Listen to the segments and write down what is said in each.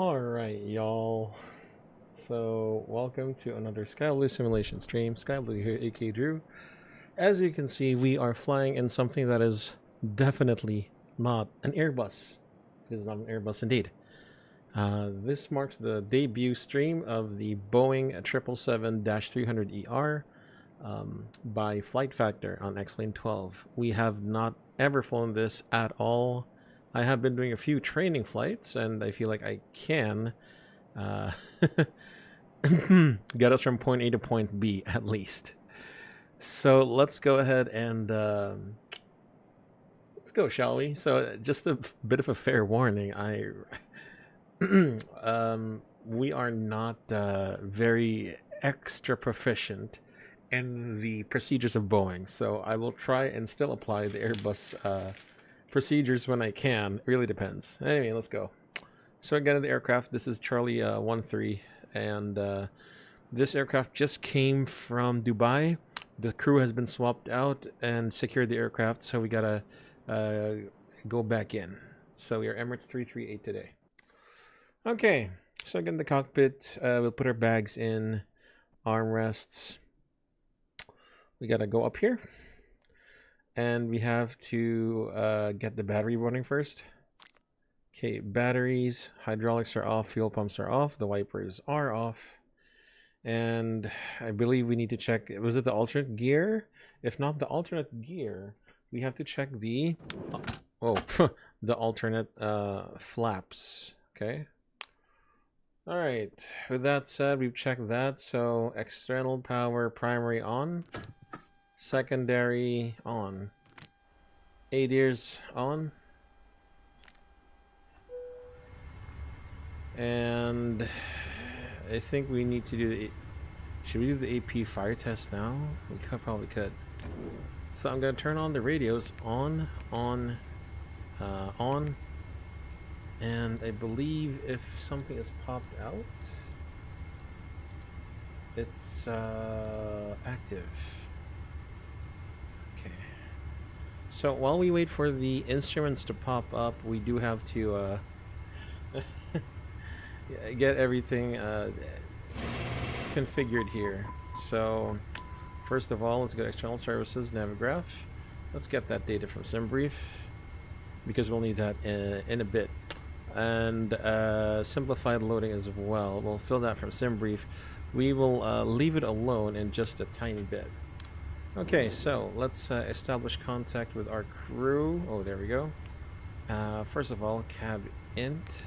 Alright, y'all. So, welcome to another Skyblue simulation stream. Skyblue here, aka Drew. As you can see, we are flying in something that is definitely not an Airbus. It is not an Airbus indeed. This marks the debut stream of the Boeing 777-300ER by FlightFactor on XP12. We have not ever flown this at all. I have been doing a few training flights, and I feel like I can get us from point A to point B at least. So let's go ahead and let's go, shall we? So just a bit of a fair warning. We are not very extra proficient in the procedures of Boeing, so I will try and still apply the Airbus procedures when I can. It really depends. Anyway, let's go. So again, in the aircraft, this is Charlie 13, and this aircraft just came from Dubai. The crew has been swapped out and secured the aircraft, so we gotta go back in. So we are Emirates 338 today. Okay, so again, the cockpit, we'll put our bags in, armrests. We gotta go up here. And we have to get the battery running first. Okay, batteries, hydraulics are off, fuel pumps are off, the wipers are off. And I believe we need to check, was it the alternate gear? If not the alternate gear, we have to check the, the alternate flaps, okay? All right, with that said, we've checked that. So external power primary on. Secondary on. ATIS on. And I think we need to do the... Should we do the AP fire test now? We probably could. So I'm going to turn on the radios. On. And I believe if something is popped out, it's active. So while we wait for the instruments to pop up, we do have to get everything configured here. So first of all, let's go to external services, Navigraph. Let's get that data from SimBrief, because we'll need that in a bit. And simplified loading as well. We'll fill that from SimBrief. We will leave it alone in just a tiny bit. Okay, so let's establish contact with our crew. Oh, there we go. First of all, cab int,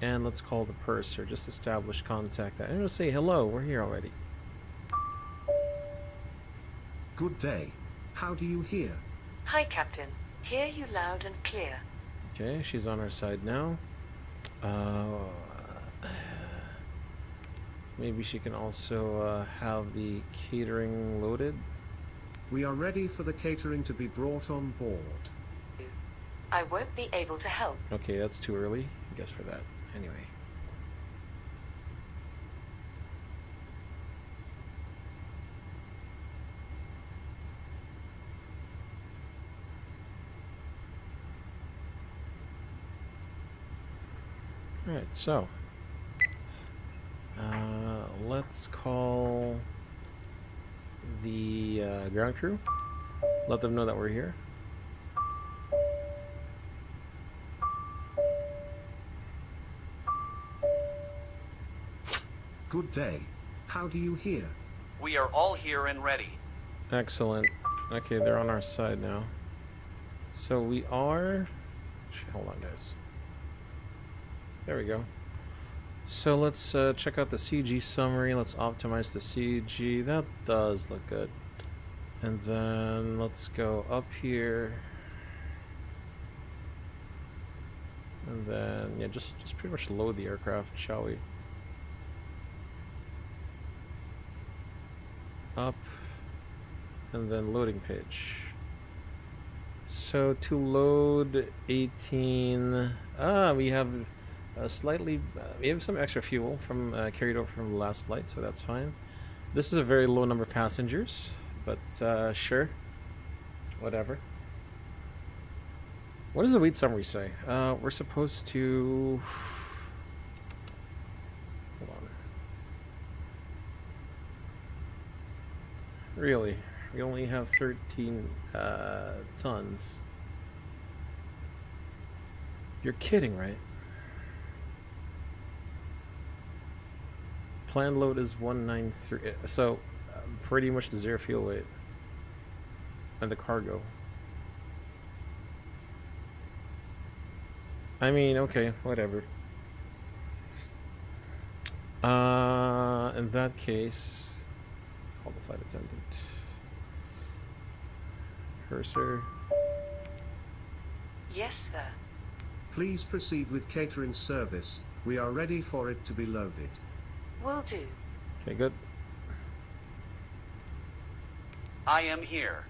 and let's call the purser. Just establish contact. I'm gonna say hello. We're here already. Good day. How do you hear? Hi, Captain. Hear you loud and clear. Okay, she's on our side now. Maybe she can also have the catering loaded. We are ready for the catering to be brought on board. I won't be able to help. Okay, that's too early, I guess, for that. Anyway. Alright, so let's call the ground crew. Let them know that we're here. Good day. How do you hear? We are all here and ready. Excellent. Okay, they're on our side now. So we are... Hold on, guys. There we go. So let's check out the CG summary. Let's optimize the CG. That does look good. And then let's go up here. And then, yeah, just pretty much load the aircraft, shall we? Up. And then loading page. So to load 18... we have... slightly, we have some extra fuel from carried over from the last flight, so that's fine. This is a very low number of passengers, but sure, whatever. What does the weight summary say? We're supposed to Really? We only have 13 tons. You're kidding, right? Planned load is 193. So, pretty much the zero fuel weight. And the cargo. I mean, okay, whatever. In that case, call the flight attendant. Cursor. Yes, sir. Please proceed with catering service. We are ready for it to be loaded. Will do. Okay, good. I am here.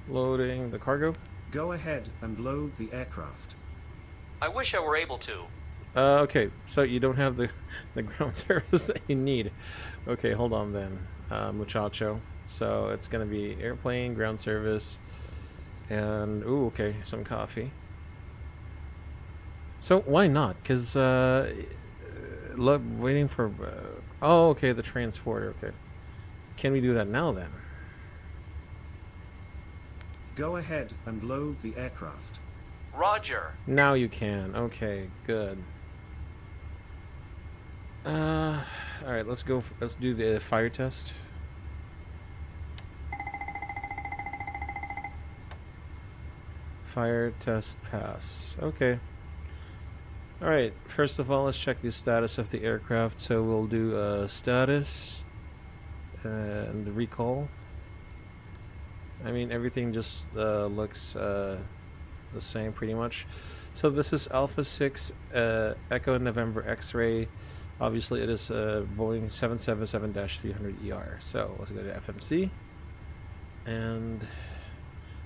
Loading the cargo. Go ahead and load the aircraft. I wish I were able to. Okay, so you don't have the ground service that you need. Okay, hold on then, muchacho. So it's gonna be airplane, ground service, and ooh, okay, some coffee. So why not? Because waiting for. Oh, okay, the transporter. Okay, can we do that now then? Go ahead and load the aircraft. Roger. Now you can. Okay, good. All right, let's go. Let's do the fire test. Fire test pass. Okay. All right. First of all, let's check the status of the aircraft. So we'll do status and recall. I mean, everything just looks the same pretty much. So this is Alpha 6 Echo November X-ray. Obviously, it is Boeing 777-300ER. So let's go to FMC. And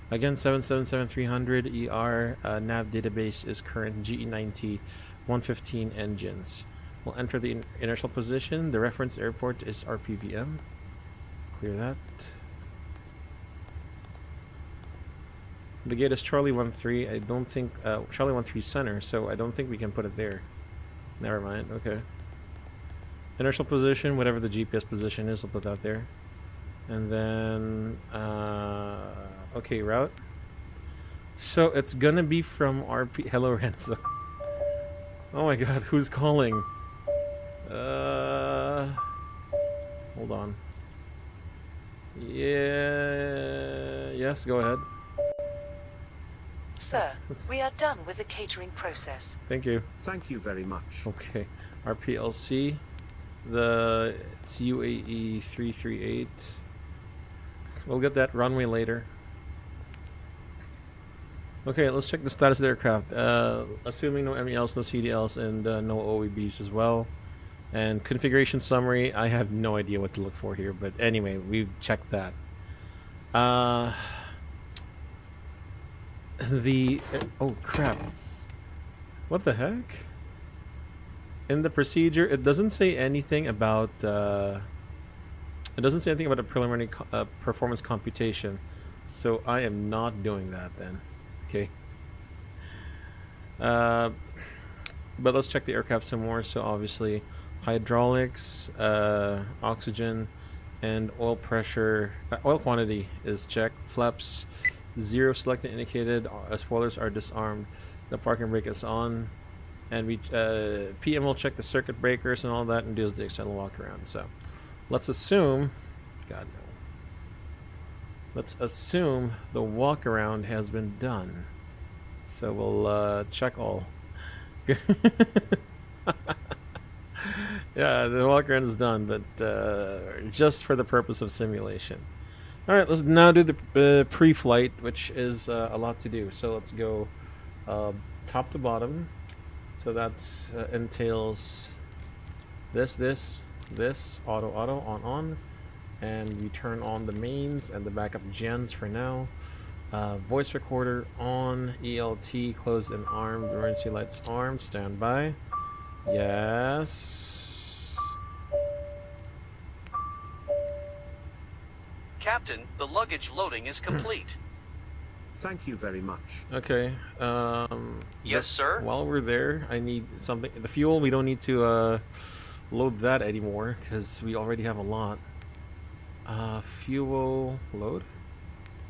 again, 777-300ER nav database is current GE90 115 engines. We'll enter the inertial position. The reference airport is RPVM. Clear that. The gate is Charlie 13. I don't think Charlie 13 center, so I don't think we can put it there. Never mind. Okay. Inertial position, whatever the GPS position is, I'll put that there. And then okay, route. So it's gonna be from RP. Hello, Renzo. Oh my God, who's calling? Hold on. Yeah. Yes, go ahead. Sir, we are done with the catering process. Thank you. Thank you very much. Okay. RPLC. It's UAE 338. We'll get that runway later. Okay, let's check the status of the aircraft. Assuming no MELs, no CDLs, and no OEBs as well. And configuration summary, I have no idea what to look for here, but anyway, we've checked that. Oh crap. What the heck? In the procedure, it doesn't say anything about a preliminary performance computation, so I am not doing that then. Okay. But let's check the aircraft some more. So obviously, hydraulics, oxygen, and oil pressure, oil quantity is checked. Flaps 0 selected indicated. Spoilers are disarmed. The parking brake is on. And we PM will check the circuit breakers and all that and does the external walk around. So let's assume, God no. Let's assume the walk around has been done. So we'll check all. Yeah, the walk around is done, but just for the purpose of simulation. All right, let's now do the pre-flight, which is a lot to do. So let's go top to bottom. So that's entails this, auto, on, and we turn on the mains and the backup gens for now. Voice recorder on, ELT closed and armed, emergency lights armed, standby. Yes. Captain, the luggage loading is complete. Thank you very much. Okay. Yes, sir. While we're there, I need something. The fuel, we don't need to load that anymore because we already have a lot. Fuel load.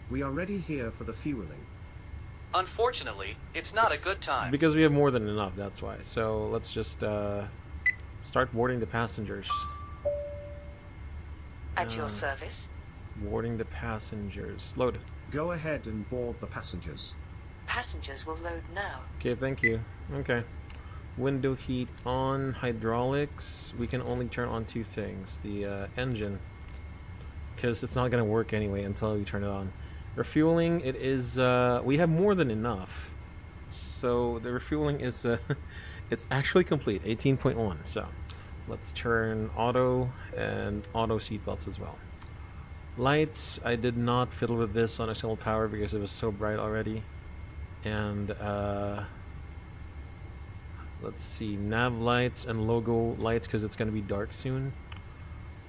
We are ready here for the fueling. Unfortunately, it's not a good time. Because we have more than enough, that's why. So let's just start boarding the passengers. At your service. Boarding the passengers. Load. Go ahead and board the passengers. Passengers will load now. Okay, thank you. Okay. Window heat on. Hydraulics. We can only turn on two things. The engine. Because it's not going to work anyway until we turn it on. Refueling, it is, we have more than enough. So the refueling is, it's actually complete, 18.1. So let's turn auto and auto seatbelts as well. Lights, I did not fiddle with this on external power because it was so bright already. And, let's see, nav lights and logo lights because it's going to be dark soon.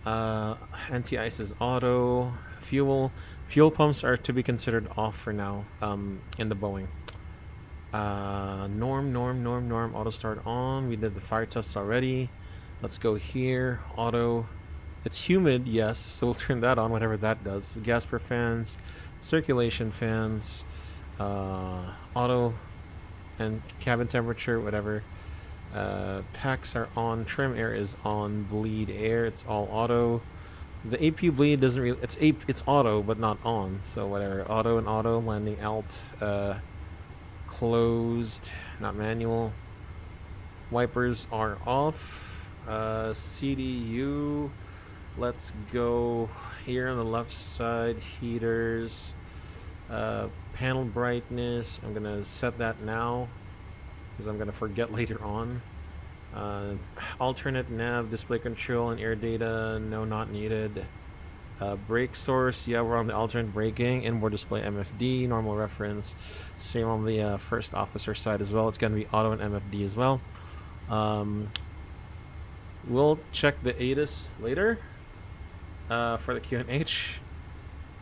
Anti-ice is auto. Fuel pumps are to be considered off for now in the Boeing. Norm, auto start on. We did the fire test already. Let's go here, auto. It's humid, yes, so we'll turn that on, whatever that does. Gasper fans, circulation fans, auto, and cabin temperature, whatever. Packs are on, trim air is on, bleed air, it's all auto. The AP bleed doesn't really, it's auto but not on, so whatever. Auto and auto, landing alt, closed, not manual. Wipers are off. CDU, let's go here on the left side, heaters, panel brightness, I'm gonna set that now because I'm gonna forget later on. Alternate nav, display control, and air data, no, not needed. Brake source, yeah, we're on the alternate braking. Inboard display MFD, normal reference. Same on the first officer side as well. It's going to be auto and MFD as well. We'll check the ATIS later for the QNH.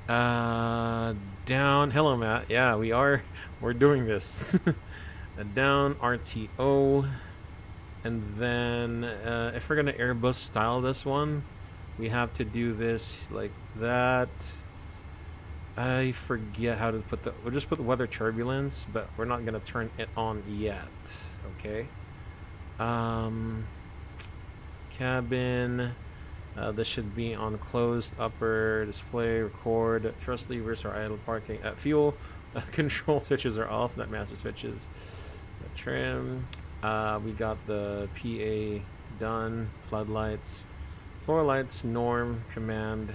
Down, hello Matt. Yeah, we're doing this. Down RTO. And then if we're gonna Airbus style this one, we have to do this like that. I forget how to put we'll just put the weather turbulence, but we're not gonna turn it on yet. Okay. Cabin, this should be on closed upper display, record, thrust levers are idle parking, fuel, control switches are off, not master switches. Trim. We got the PA done, floodlights, floor lights, norm, command.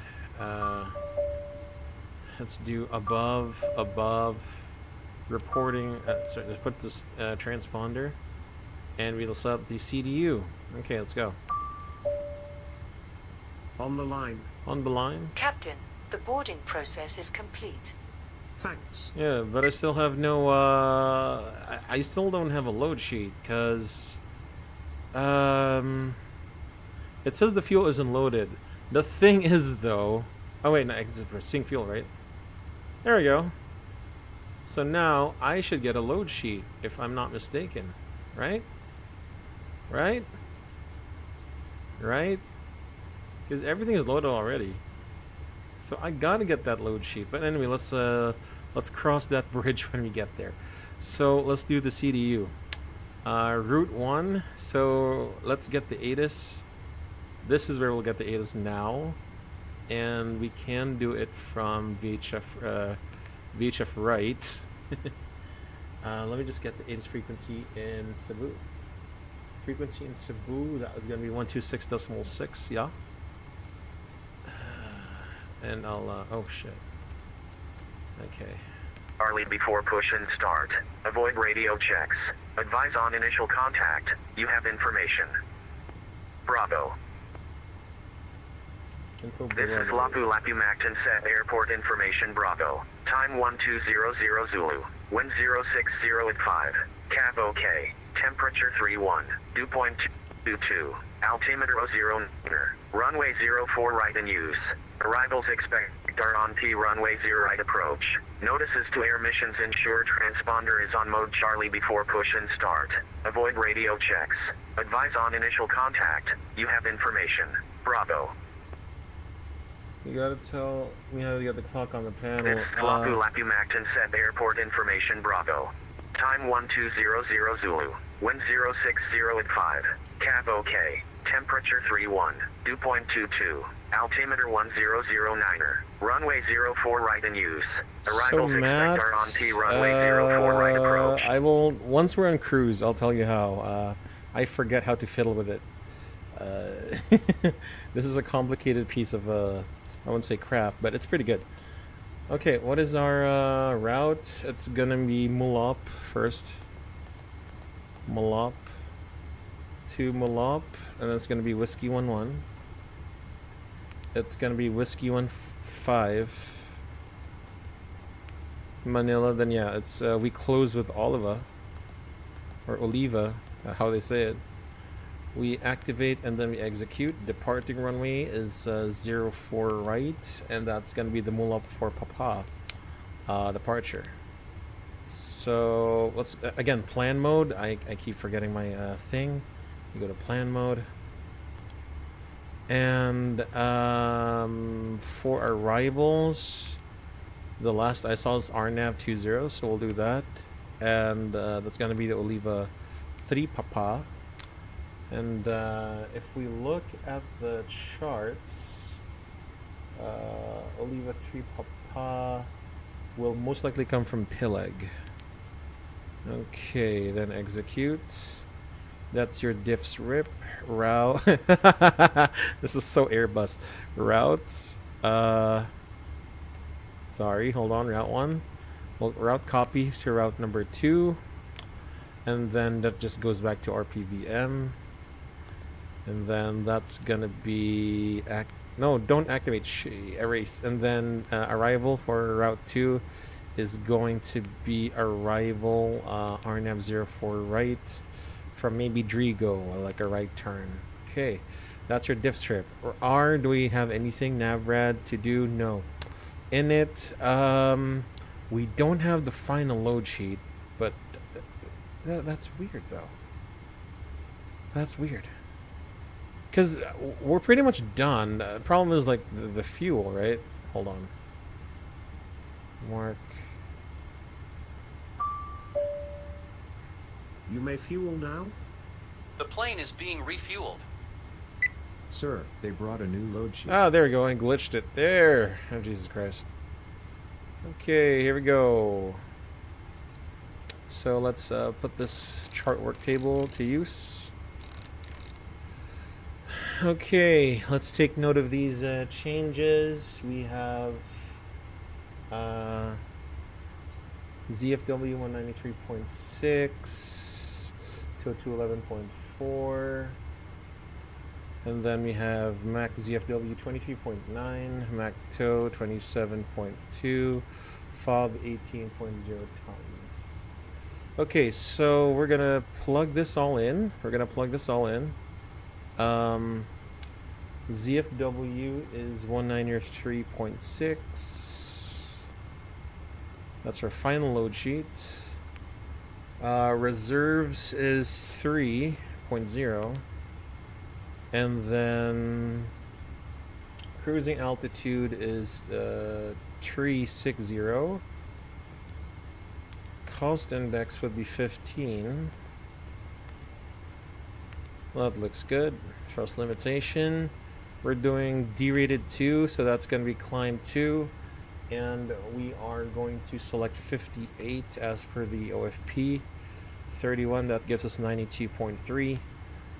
Let's do above, reporting. Sorry, let's put this transponder, and we'll set up the CDU. Okay, let's go. On the line. On the line. Captain, the boarding process is complete. Thanks. Yeah, but I still have no, I still don't have a load sheet, because, it says the fuel isn't loaded. The thing is, though, oh wait, no, it's sync fuel, right? There we go. So now, I should get a load sheet, if I'm not mistaken, right? Right? Right? Because everything is loaded already. So I gotta get that load sheet. But anyway, let's cross that bridge when we get there. So let's do the CDU. Route 1. So let's get the ATIS. This is where we'll get the ATIS now. And we can do it from VHF right. Let me just get the ATIS frequency in Cebu. Frequency in Cebu, that was gonna be 126.6, yeah. And I'll, oh shit. Okay. Charlie before push and start. Avoid radio checks. Advise on initial contact. You have information. Bravo. This is Lapu-Lapu Mactan Set Airport Information Bravo. Time 1200 Zulu. Wind 060 at 5. Cap OK. Temperature 31. Dew point 22. Altimeter 0. Runway 04 right in use. Arrivals expect are on T runway 0 right approach. Notices to air missions ensure transponder is on mode Charlie before push and start. Avoid radio checks. Advise on initial contact. You have information. Bravo. You gotta tell me how to get the clock on the panel. This is Lapu Lapu Macton set airport information Bravo. Time 1200 Zulu. Wind 060 at 5. Cap OK. Temperature 31. Dew point 22. Altimeter 1009er. Runway 04 right in use. Arrivals Matt, expect are on T runway 04 right approach. I will, once we're on cruise, I'll tell you how. I forget how to fiddle with it. This is a complicated piece of, I wouldn't say crap, but it's pretty good. Okay, what is our route? It's gonna be Mulop first. Mulop to Mulop, and then it's gonna be Whiskey 11. It's gonna be Whiskey 15. Manila, then yeah, it's we close with Oliva or Oliva, how they say it. We activate and then we execute. Departing runway is 04 right, and that's gonna be the Mulop for Papa departure. So let's again plan mode. I keep forgetting my thing. You go to plan mode, and for arrivals, the last I saw is RNAV 20, so we'll do that, and that's gonna be the Oliva 3 Papa. And if we look at the charts, Oliva 3 Papa will most likely come from Pileg. Okay, then execute. That's your diffs rip. Route. This is so Airbus. Routes. Sorry, hold on. Route 1. Well, route copy to route number 2. And then that just goes back to RPVM. And then that's gonna be no, don't activate, erase. And then arrival for route 2 is going to be arrival RNAV 04 right from maybe Drigo, like a right turn. Okay, that's your diff strip. Or R, do we have anything Navrad to do? No. In it, we don't have the final load sheet, but that's weird though. That's weird. Because we're pretty much done. The problem is like the fuel, right? Hold on. Mark. You may fuel now? The plane is being refueled. Sir, they brought a new load sheet. Ah, there we go. I glitched it. There. Oh, Jesus Christ. Okay, here we go. So let's put this chart work table to use. Okay, let's take note of these changes. We have ZFW 193.6 to 211.4, and then we have MAC ZFW 23.9, MAC TOW 27.2, FOB 18.0 tons. Okay, so we're gonna plug this all in. ZFW is 193.6. That's our final load sheet. Reserves is 3.0. And then cruising altitude is 360. Cost index would be 15. Well, that looks good. Thrust limitation. We're doing derated 2, so that's going to be climb 2. And we are going to select 58 as per the OFP. 31, that gives us 92.3.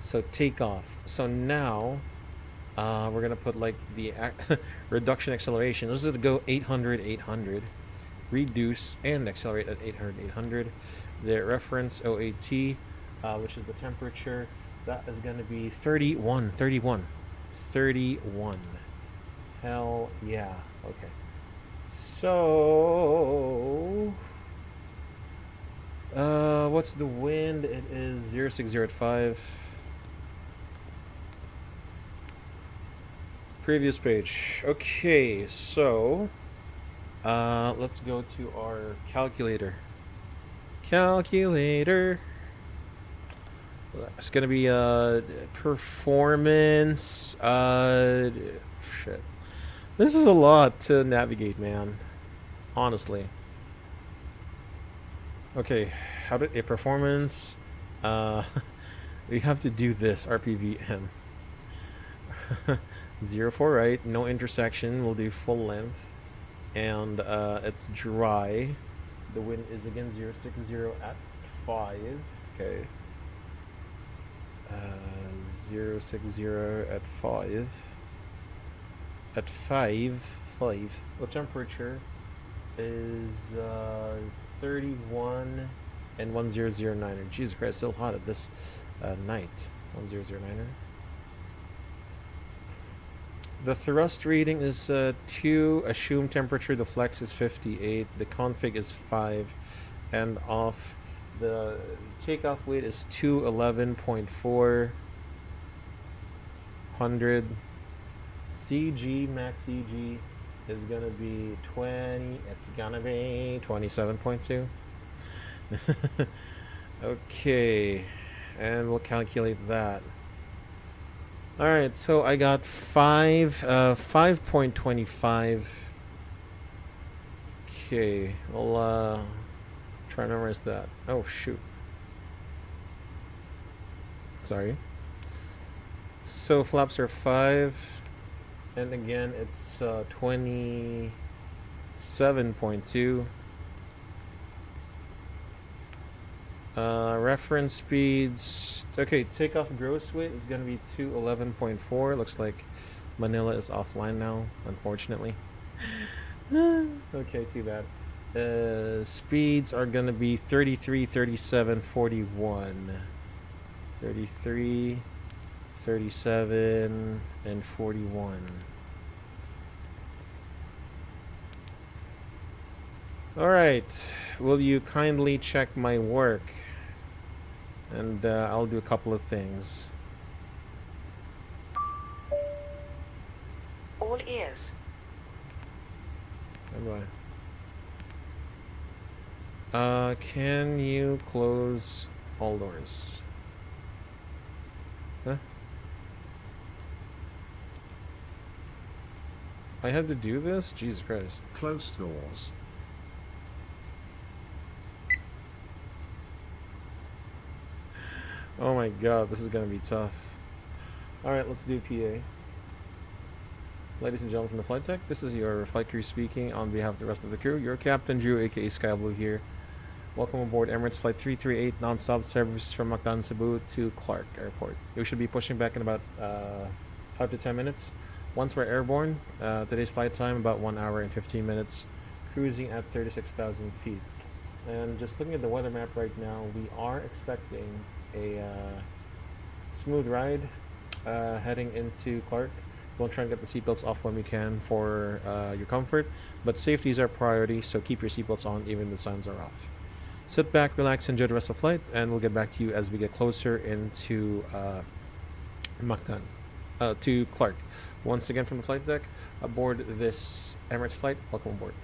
So takeoff. So now we're going to put like the reduction acceleration. This is to go 800, 800. Reduce and accelerate at 800, 800. The reference OAT, which is the temperature. That is going to be 31. Hell yeah. Okay. So, what's the wind? It is 060 at 5. Previous page. Okay, so, let's go to our calculator. It's gonna be performance. Shit. This is a lot to navigate, man. Honestly. Okay, how did a performance? We have to do this RPVM. 04 right, no intersection. We'll do full length, and it's dry. The wind is again 060 at 5. Okay. 060 at 5. At 5. The temperature is 31 and 1009er. Jesus Christ, still hot at this night. 1009er. The thrust reading is 2. Assumed temperature, the flex is 58. The config is 5. And off. The takeoff weight is 211.4. 100. CG, max CG is gonna be 20. It's gonna be 27.2. Okay. And we'll calculate that. Alright, so I got 5.25. Okay, we'll try to memorize that. Oh shoot. Sorry. So flaps are 5. And again it's 27.2. Reference speeds. Okay, takeoff gross weight is gonna be 211.4. Looks like Manila is offline now, unfortunately. Okay, too bad. Speeds are gonna be 33, 37, 41. 33, 37, and 41. Alright, will you kindly check my work? And I'll do a couple of things. All ears. Bye. Can you close all doors? Huh? I have to do this? Jesus Christ. Close doors. Oh my god, this is gonna be tough. Alright, let's do PA. Ladies and gentlemen from the flight deck, this is your flight crew speaking on behalf of the rest of the crew. Your Captain Drew, aka Sky Blue here. Welcome aboard Emirates Flight 338, non-stop service from Mactan, Cebu to Clark Airport. We should be pushing back in about 5 to 10 minutes. Once we're airborne, today's flight time about 1 hour and 15 minutes, cruising at 36,000 feet. And just looking at the weather map right now, we are expecting a smooth ride heading into Clark. We'll try and get the seatbelts off when we can for your comfort, but safety is our priority, so keep your seatbelts on even the signs are off. Sit back, relax, enjoy the rest of the flight, and we'll get back to you as we get closer into Mactan, to Clark. Once again from the flight deck, aboard this Emirates flight, welcome aboard.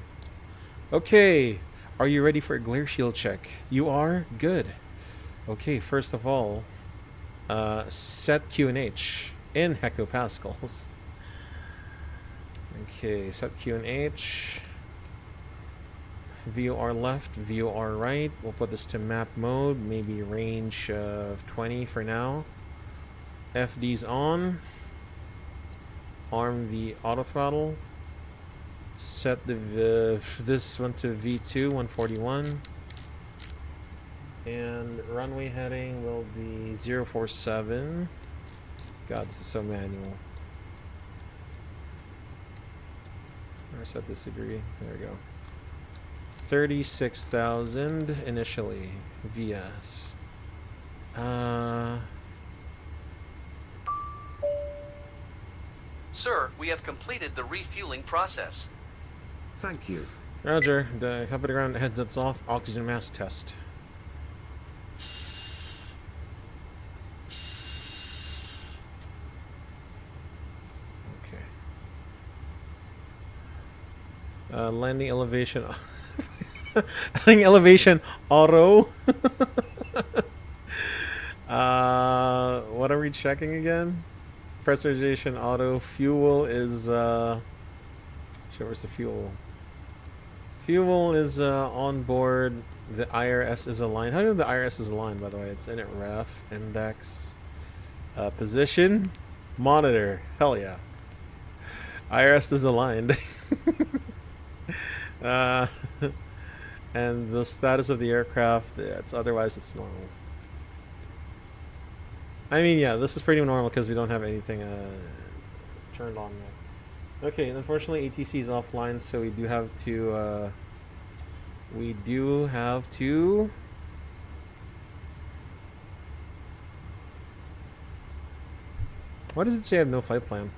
Okay, are you ready for a Glareshield check? You are? Good. Okay, first of all, set QNH in hectopascals. Okay, set QNH. VOR left, VOR right. We'll put this to map mode, maybe range of 20 for now. FD's on. Arm the auto throttle. Set this one to V2 141. And runway heading will be 047. God, this is so manual. I set disagree. There we go. 36,000 initially. VS. Sir, we have completed the refueling process. Thank you. Roger. The hover ground headsets off. Oxygen mask test. Landing elevation. Landing elevation auto. What are we checking again? Pressurization auto. Fuel is So where's the fuel? Fuel is on board. The IRS is aligned. How do you know the IRS is aligned, by the way? It's in it ref, index, position, monitor. Hell yeah. IRS is aligned. And the status of the aircraft, otherwise it's normal. I mean, yeah, this is pretty normal because we don't have anything turned on yet. Okay, unfortunately ATC is offline, so we do have to why does it say I have no flight plan?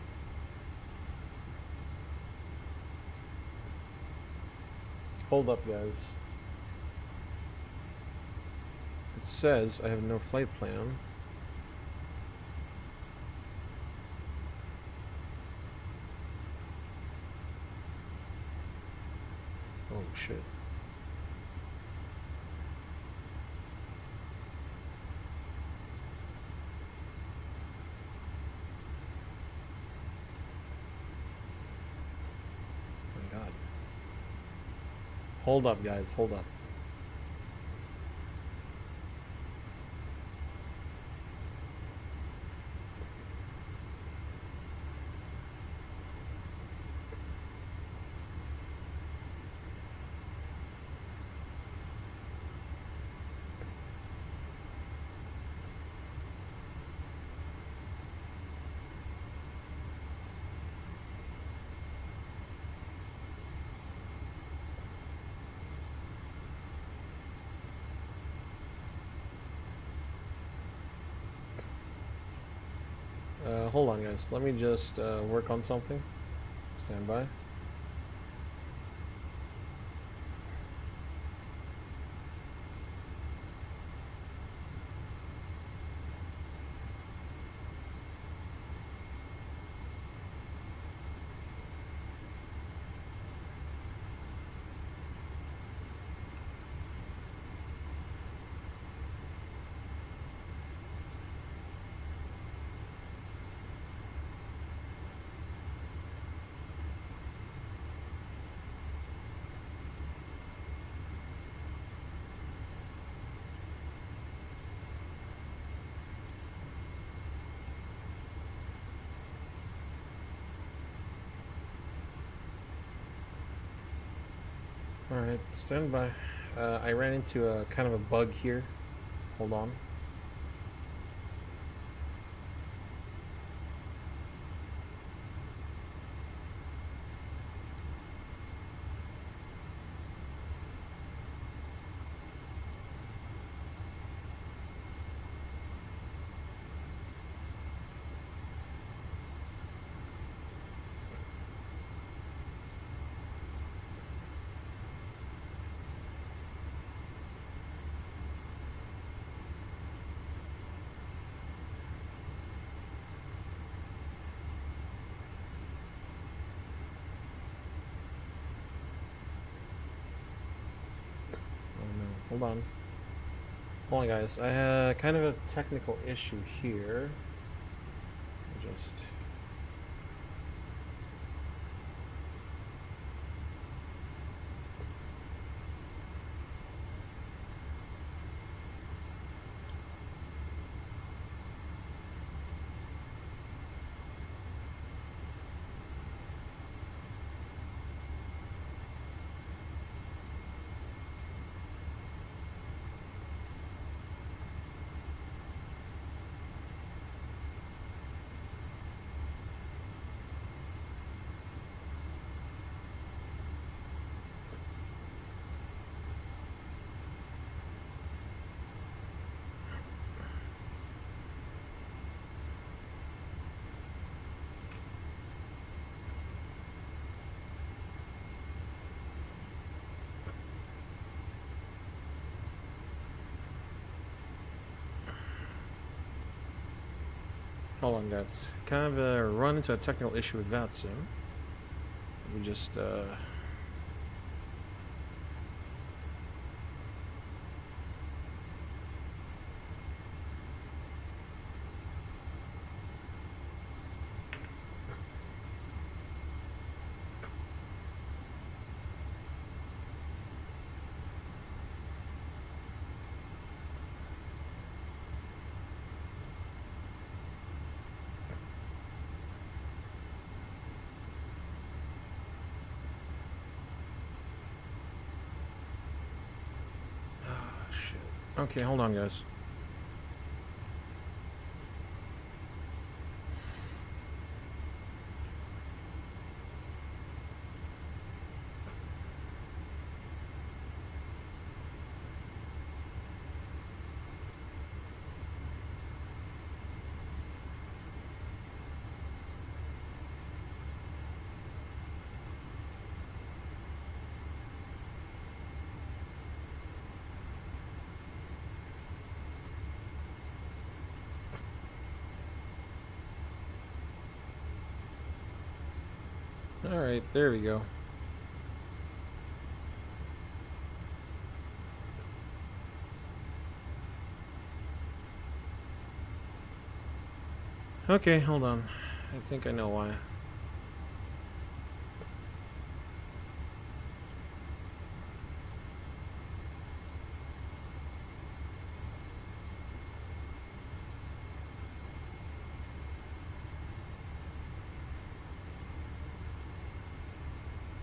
Hold up, guys. It says I have no flight plan. Oh shit. My God. Hold up, guys. Hold up. Hold on, guys. Let me just work on something. Stand by. Alright, stand by. I ran into a kind of a bug here. Hold on. Hold on. Hold on, guys. I had kind of a technical issue here. Just... Hold on, guys. Kind of run into a technical issue with VATSIM. Let me just Okay, hold on, guys. Alright, there we go. Okay, hold on. I think I know why.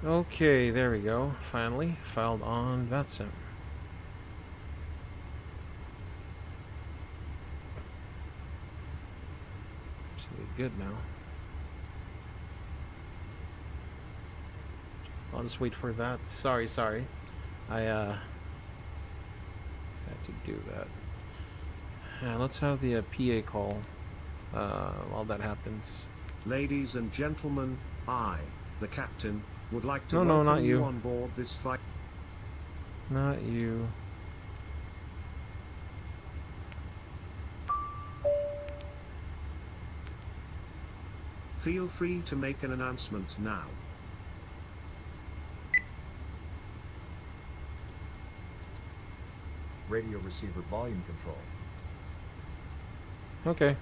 Okay, there we go. Finally, filed on VATSIM. Should be good now. I'll just wait for that. Sorry. I had to do that. Let's have the PA call while that happens. Ladies and gentlemen, I, the captain, would like to No, welcome not you. on board this flight. Not you. Feel free to make an announcement now. Radio receiver volume control. Okay.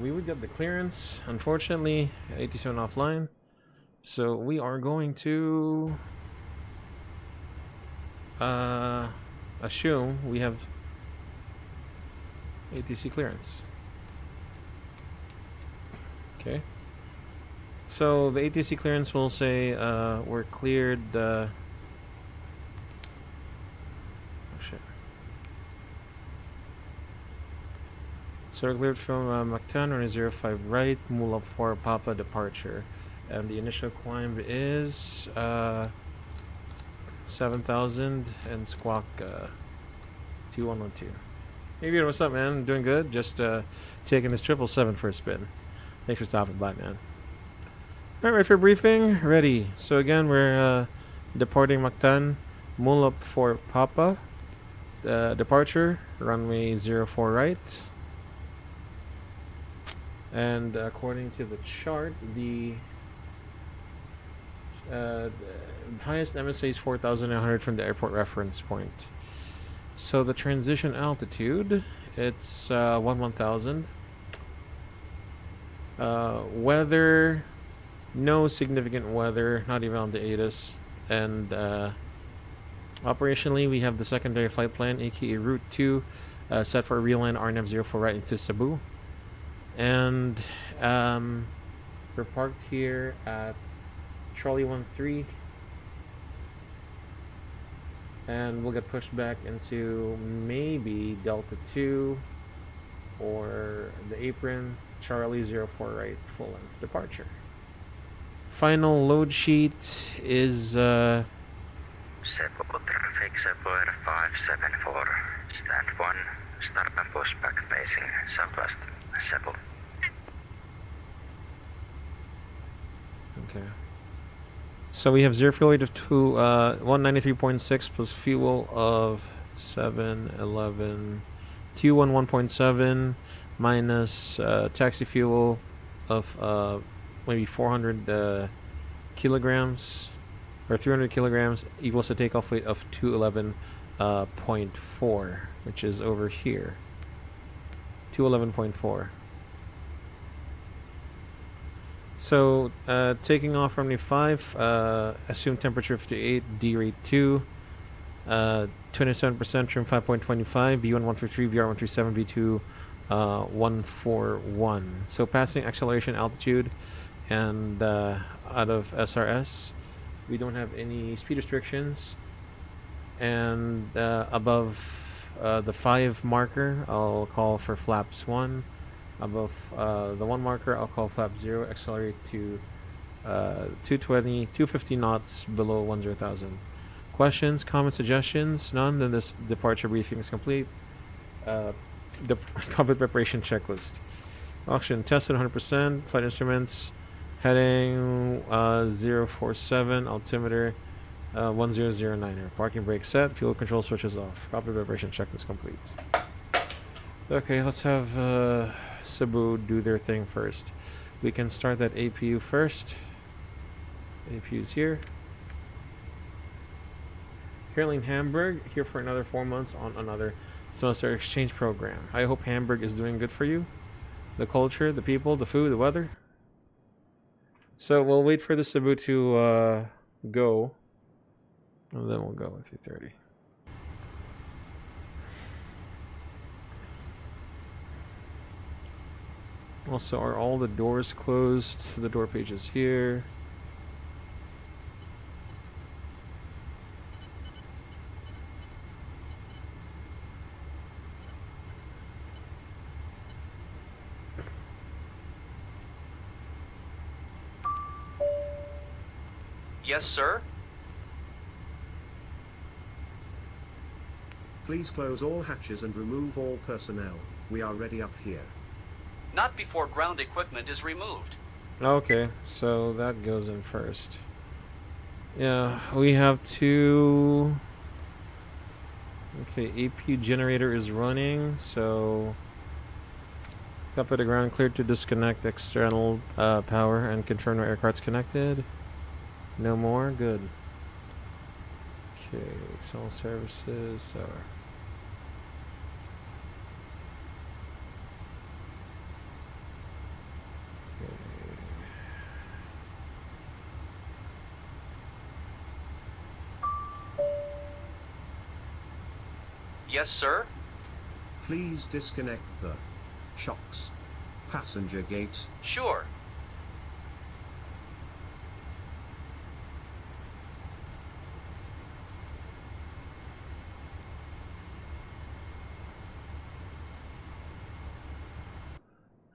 We would get the clearance. Unfortunately, 87 offline. So we are going to assume we have ATC clearance. Okay. So the ATC clearance will say we're cleared. Oh shit. So we're cleared from Mactan on a 05 right, Mulap 4 Papa departure. And the initial climb is 7,000 and squawk 2112. Hey Peter, what's up, man? Doing good? Just taking this 777 for a spin. Thanks for stopping by, man. Alright, ready for briefing? Ready. So again, we're departing Mactan, Mulap 4 Papa. Departure, runway 04 right. And according to the chart, the highest MSA is 4,900 from the airport reference point. So the transition altitude, it's 1,000. Weather, no significant weather, not even on the ATIS. And operationally, we have the secondary flight plan, aka Route 2, set for a real-line RNF 04 right into Cebu. And we're parked here at Charlie 13, and we'll get pushed back into maybe Delta 2 or the apron, Charlie 04 right, full length departure. Final load sheet is Cebu traffic, Cebu Air 574, stand 1, start and pushback facing southwest, Cebu. okay. So we have zero fuel rate of 193.6 plus fuel of 711, 211.7 minus taxi fuel of maybe 400 kilograms or 300 kilograms equals a takeoff weight of 211.4, which is over here. 211.4. So, taking off runway 5, assume temperature 58, D rate 2, 27% trim 5.25, B1 133, VR 137, B2 141. So passing acceleration altitude and out of SRS, we don't have any speed restrictions. And above the 5 marker, I'll call for flaps 1. Above the 1 marker, I'll call flap 0. Accelerate to 250 knots below 10,000. Questions, comments, suggestions? None? Then this departure briefing is complete. The combat preparation checklist. Auction tested 100%. Flight instruments. Heading 047. Altimeter 1009. Parking brake set. Fuel control switches off. Combat preparation checklist complete. Okay, let's have Cebu do their thing first. We can start that APU first. APU's here. Currently in Hamburg, here for another 4 months on another semester exchange program. I hope Hamburg is doing good for you. The culture, the people, the food, the weather. So we'll wait for the Cebu to go. And then we'll go with 330. Also, are all the doors closed? The door page is here. Yes, sir. Please close all hatches and remove all personnel. We are ready up here. Not before ground equipment is removed. Okay, so that goes in first. Yeah, we have 2. Okay, APU generator is running, so up at the ground, cleared to disconnect external power and confirm our aircraft's connected. No more? Good. Okay, external services. Yes, sir. Please disconnect the chocks. Passenger gates. Sure.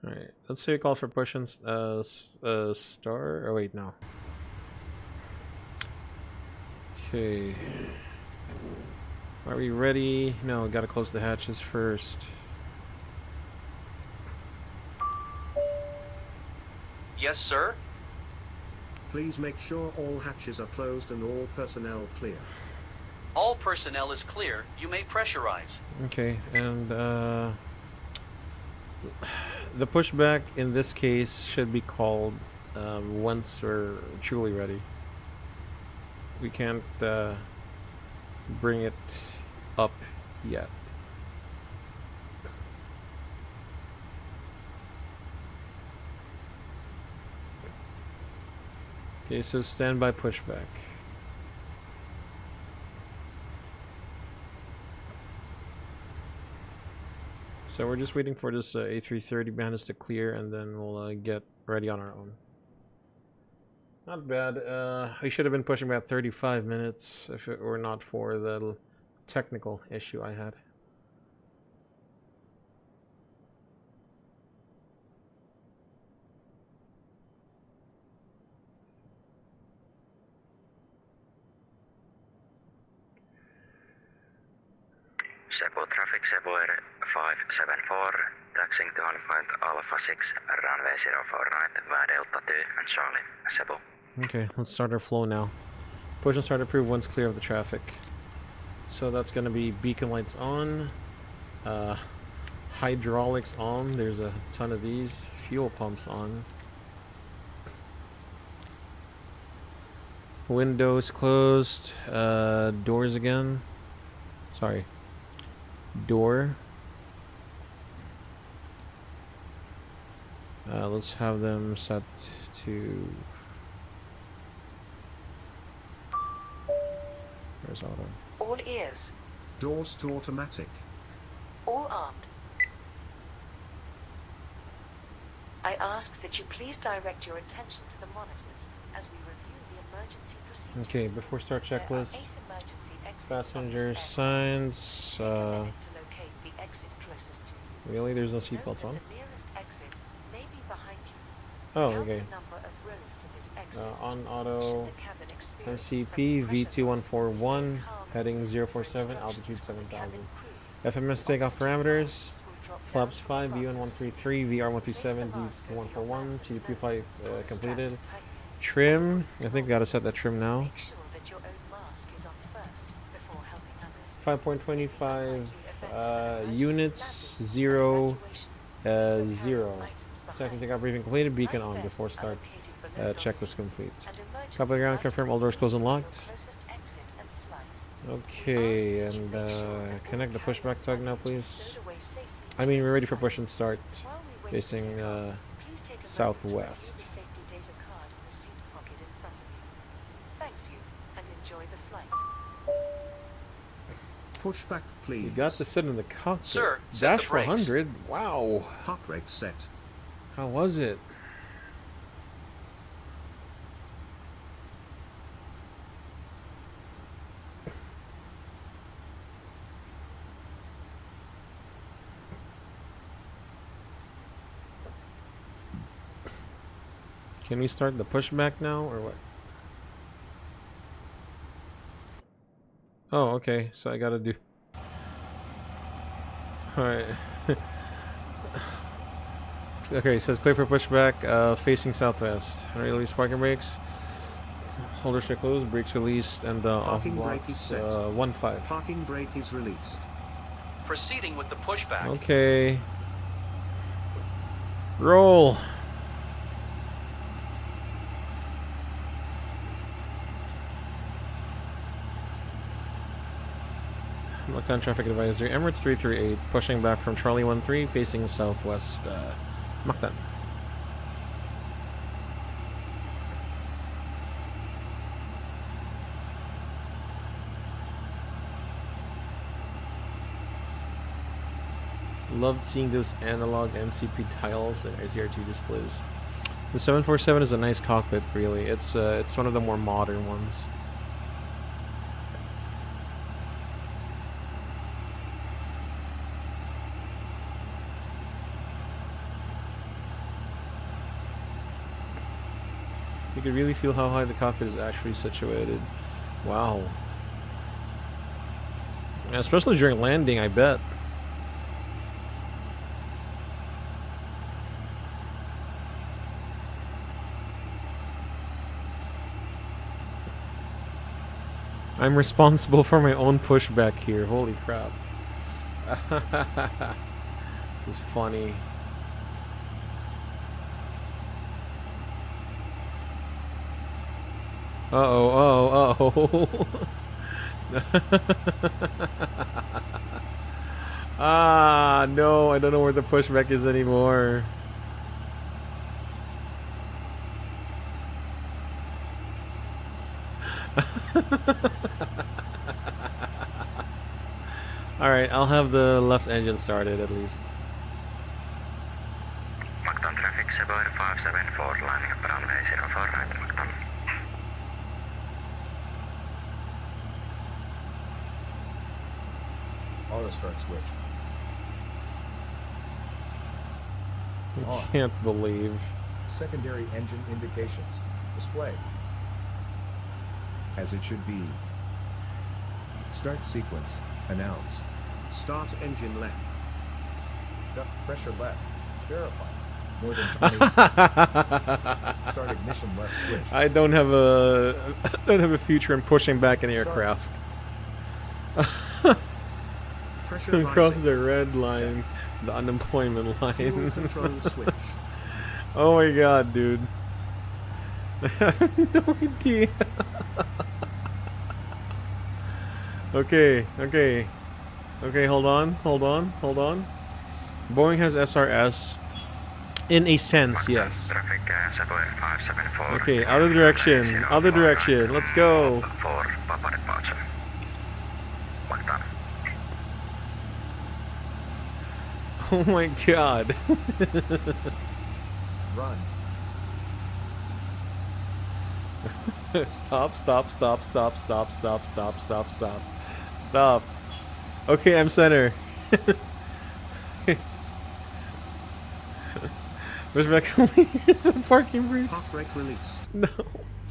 Alright, let's say a call for pushing star. Oh, wait, no. Okay. Are we ready? No, gotta close the hatches first. Yes, sir. Please make sure all hatches are closed and all personnel clear. All personnel is clear. You may pressurize. Okay, and the pushback in this case should be called once we're truly ready. We can't bring it up yet. Okay, so standby pushback. So we're just waiting for this A330 behind us to clear, and then we'll get ready on our own. Not bad. We should have been pushing about 35 minutes if it were not for the technical issue I had. Cebu traffic, Cebu Air 574, taxiing to Halifax Alpha 6, runway 049, via Delta 2 and Charlie, Cebu. Okay, let's start our flow now. Push and start approved once clear of the traffic. So that's going to be beacon lights on, hydraulics on, there's a ton of these, fuel pumps on. Windows closed, doors again. Sorry. Door. Let's have them set to... Where's auto? All ears. Doors to automatic. All armed. I ask that you please direct your attention to the monitors as we review the emergency procedures. Okay, before start There are checklist. 8 emergency exits Passenger from this signs. aircraft. Take a minute to locate the exit closest to you. Really? There's no Note seatbelts that on? the nearest exit may be behind you. Oh, Count okay. the number of rows to this exit. On Should auto. the cabin experience MCP sudden pressure loss, V2141, stay calm and heading listen for 047, instructions altitude from the 7000. cabin crew. FMS takeoff Oxygen parameters. masks will drop Flaps down 5, above your V133, seat. VR137, Place the mask over your V141, mouth and TDP nose. flight Pull the strap completed. to tighten it. Trim, I think gotta set that trim now. Make sure that your own mask is on first before helping others. 5.25 units, 0, 0. Second takeoff briefing completed, beacon on before start. Checklist complete. Top of the ground, confirm all doors closed and locked. Okay, and connect the pushback tug now, please. I mean, we're ready for push and start, facing southwest. Thanks you, and enjoy the flight. Pushback, please. You got to sit in the cockpit. Sir, set Dash the brakes. 400. Wow. Hot brake set. How was it? Can we start the pushback now or what? Oh, okay. So I gotta do. Alright. Okay, it says clear for pushback, facing southwest. Release parking brakes. Holders are closed, brakes released, and off Parking brake is blocks set. 1-5. Parking brake is released. Proceeding with the pushback. Okay. Roll. Lockdown traffic advisory. Emirates 338 pushing back from Charlie 13 facing southwest. Lockdown. Loved seeing those analog MCP tiles and ICRT displays. The 747 is a nice cockpit, really. It's one of the more modern ones. You can really feel how high the cockpit is actually situated. Wow. Especially during landing, I bet. I'm responsible for my own pushback here. Holy crap. This is funny. Uh-oh. Ah, no, I don't know where the pushback is anymore. Alright, I'll have the left engine started at least. Macton traffic Cebu 574 landing at runway 04 right Macton. Auto start switch. I can't believe. Secondary engine indications. Display. As it should be. Start sequence. Announce. Start engine left. Duct pressure left. Verify. More than 20. Start ignition left switch. I don't have a future in pushing back an aircraft. Pressure Across rising. the red line, the unemployment Fuel line. control switch. Oh my god, dude. I have no idea. Okay, hold on. Boeing has SRS. In a sense, yes. Traffic Cebu 574. Okay, other direction. Let's go. For Papa departure. Macton. Oh my god. Run. Stop, stop, stop, stop, stop, stop, stop, stop, stop. Stop. Okay, I'm center. Pushback, here's a parking brakes. Hot brake released. No.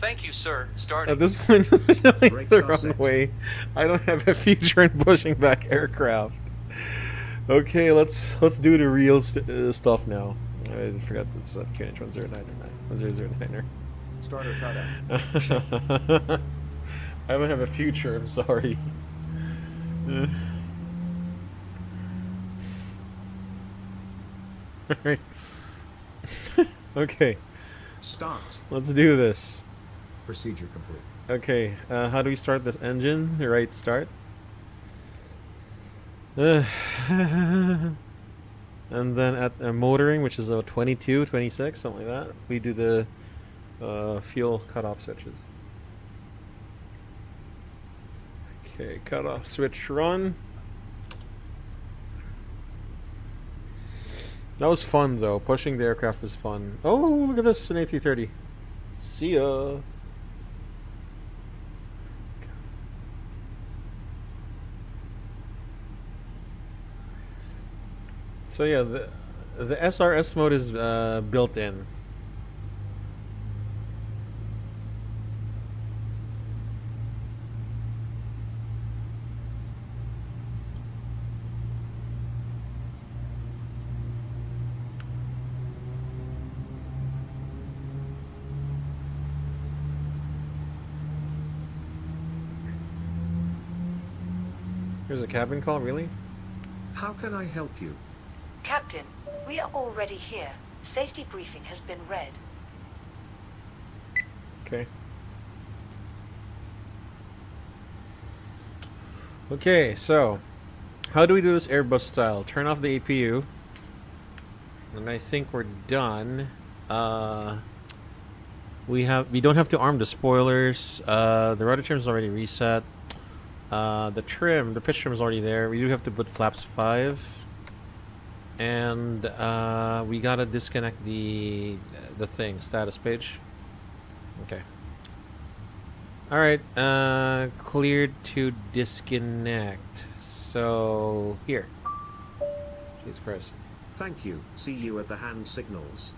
Thank you, sir. Starting. At this point, it's the Brakes are wrong set. way. I don't have a future in pushing back aircraft. Okay, let's do the real stuff now. I forgot it's QNH 1009er. Starter cutout. I don't have a future. I'm sorry. Alright. Okay, Start. let's do this. Procedure complete. Okay, how do we start this engine? Right, start. And then at motoring, which is a 22, 26, something like that, we do the fuel cutoff switches. Okay, cutoff switch run. That was fun though. Pushing the aircraft was fun. Oh, look at this, an A330. See ya. So yeah, the SRS mode is built in. Here's a cabin call, really? How can I help you? Captain, we are already here. Safety briefing has been read. Okay. Okay, so how do we do this Airbus style? Turn off the APU. And I think we're done. We don't have to arm the spoilers. The rudder trim is already reset. The pitch trim is already there. We do have to put flaps 5. And we gotta disconnect the status page. Okay. Alright, cleared to disconnect. So, here. Jesus Christ. Thank you. See you at the hand signals.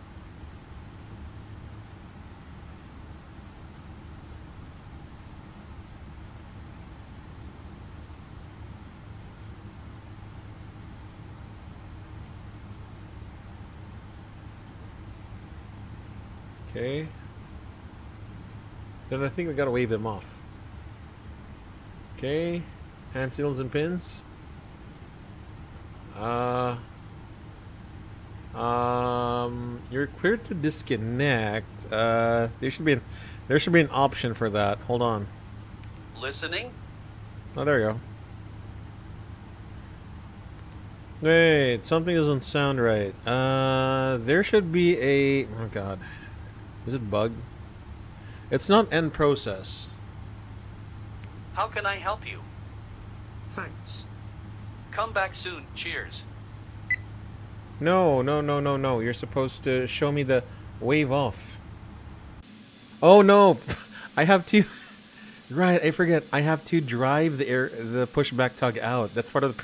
Okay. Then I think we gotta wave them off. Okay. Hand signals and pins. You're clear to disconnect. There should be an option for that. Hold on. Listening. Oh, there you go. Wait, something doesn't sound right. There should be a... Oh god. Is it bug? It's not end process. How can I help you? Thanks. Come back soon. Cheers. No. You're supposed to show me the wave off. Oh no! I have to... Right, I forget. I have to drive the pushback tug out. That's part of the...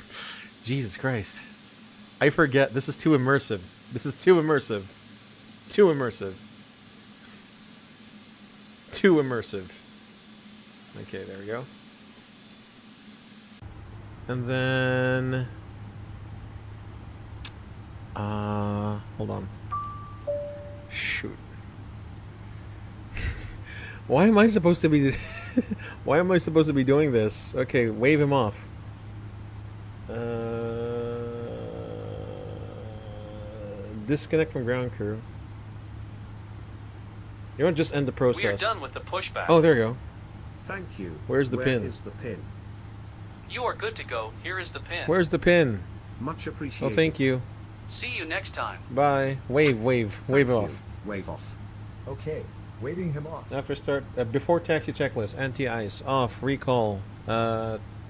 Jesus Christ. I forget. This is too immersive. Too immersive. Okay, there we go. And then... hold on. Shoot. Why am I supposed to be... Why am I supposed to be doing this? Okay, wave him off. Disconnect from ground crew. You don't just end the process. We are done with the pushback. Oh, there you go. Thank you. Where's the pin? Where is the pin? You are good to go. Here is the pin. Where's the pin? Much appreciated. Oh, thank you. See you next time. Bye. Wave Thank off. you. Wave off. Okay, waving him off. After start, before taxi checklist, anti-ice, off, recall,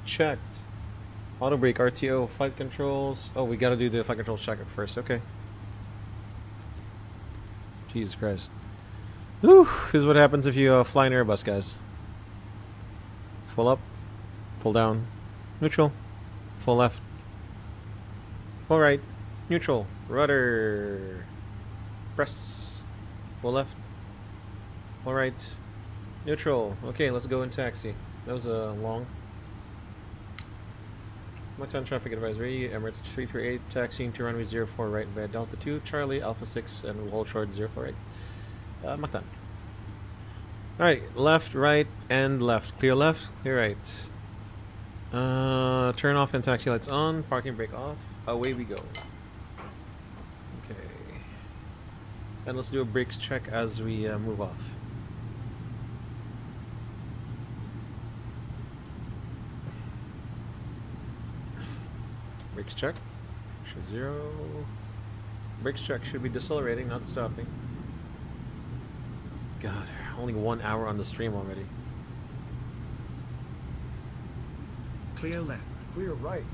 checked, auto brake, RTO, flight controls. Oh, we gotta do the flight controls check first. Okay. Jesus Christ. Whew, this is what happens if you fly an Airbus, guys. Full up, full down, neutral, full left, full right, neutral, rudder, press, full left, full right, neutral. Okay, let's go in taxi. That was a long. Macan traffic advisory, Emirates 338, taxiing to runway 04 right via Delta 2, Charlie, Alpha 6, and we'll hold short 04 right. Macan. Alright, left, right, and left. Clear left, clear right. Turn off and taxi lights on, parking brake off. Away we go. Okay. And let's do a brakes check as we move off. Brakes check. Show 0. Brakes check should be decelerating, not stopping. God, only 1 hour on the stream already. Clear left. Clear right.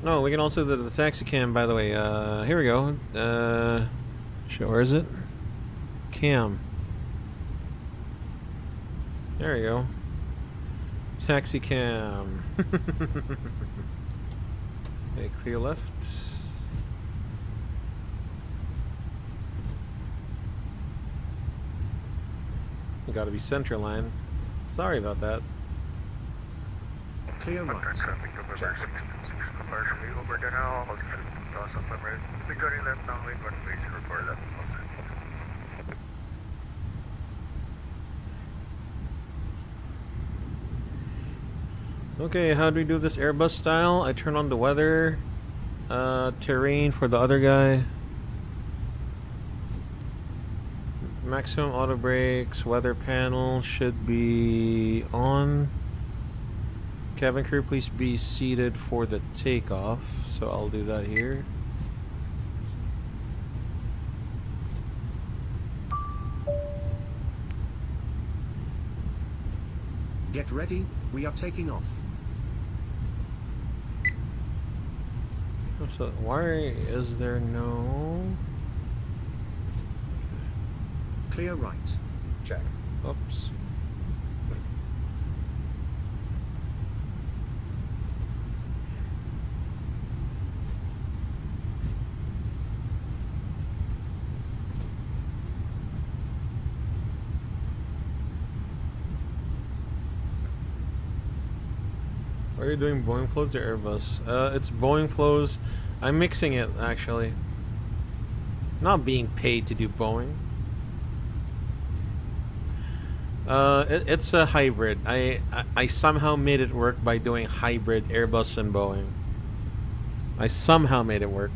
No, we can also do the taxi cam, by the way. Here we go. Show, where is it? Cam. There you go. Taxi cam. Okay, clear left. You gotta be center line. Sorry about that. Clear right. Check. Okay, how do we do this Airbus style? I turn on the weather, terrain for the other guy. Maximum auto brakes, weather panel should be on. Cabin crew, please be seated for the takeoff. So I'll do that here. Get ready, we are taking off. So why is there no... Clear right. Check. Oops. Are you doing Boeing flows or Airbus? It's Boeing flows. I'm mixing it, actually. Not being paid to do Boeing. It's a hybrid. I somehow made it work by doing hybrid Airbus and Boeing. I somehow made it work.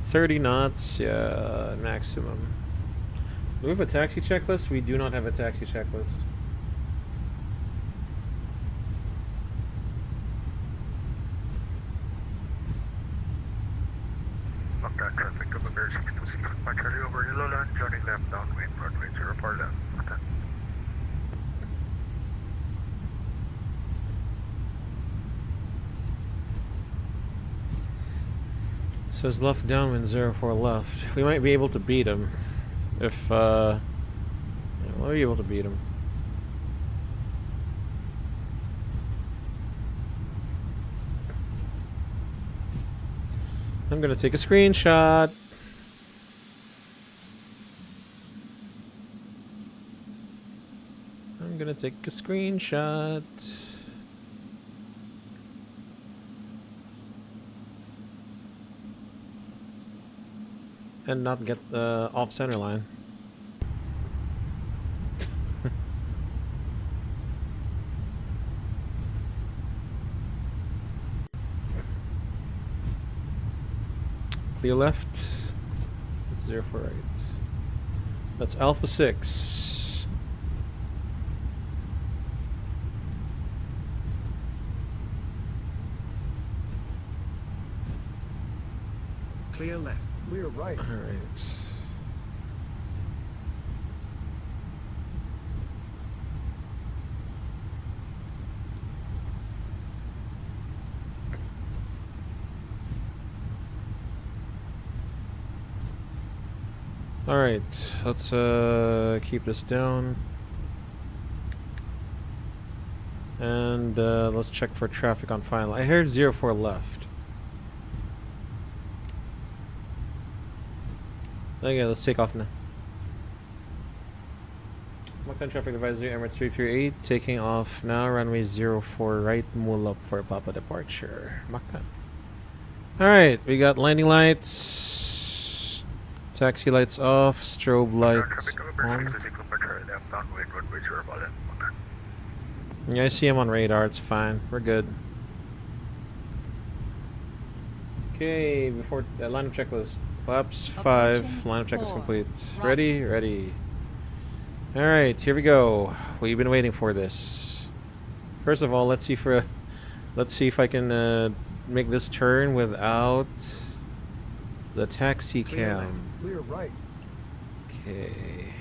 30 knots, yeah, maximum. Do we have a taxi checklist? We do not have a taxi checklist. Traffic of Bear 626, Charlie over Yellow Land, joining left downwind, runway 04 left. Says left downwind 04 left. We might be able to beat him. If, yeah, we'll be able to beat him. I'm gonna take a screenshot. I'm gonna take a screenshot. And not get the off center line. Clear left. It's 04 right. That's Alpha 6. Clear left. Clear right. All right. Alright, let's keep this down. And let's check for traffic on final. I heard 04 left. Okay, let's take off now. Makan traffic advisory, Emirates 338, taking off now, runway 04 right, Mulop for Papa departure. Makan. Alright, we got landing lights, taxi lights off, strobe lights on. Yeah, I see him on radar, it's fine, we're good. Okay, before lineup checklist. Flaps 5, lineup check is complete. Ready? Ready. Alright, here we go. We've been waiting for this. First of all, let's see if I can make this turn without the taxi cam. Clear right. Okay.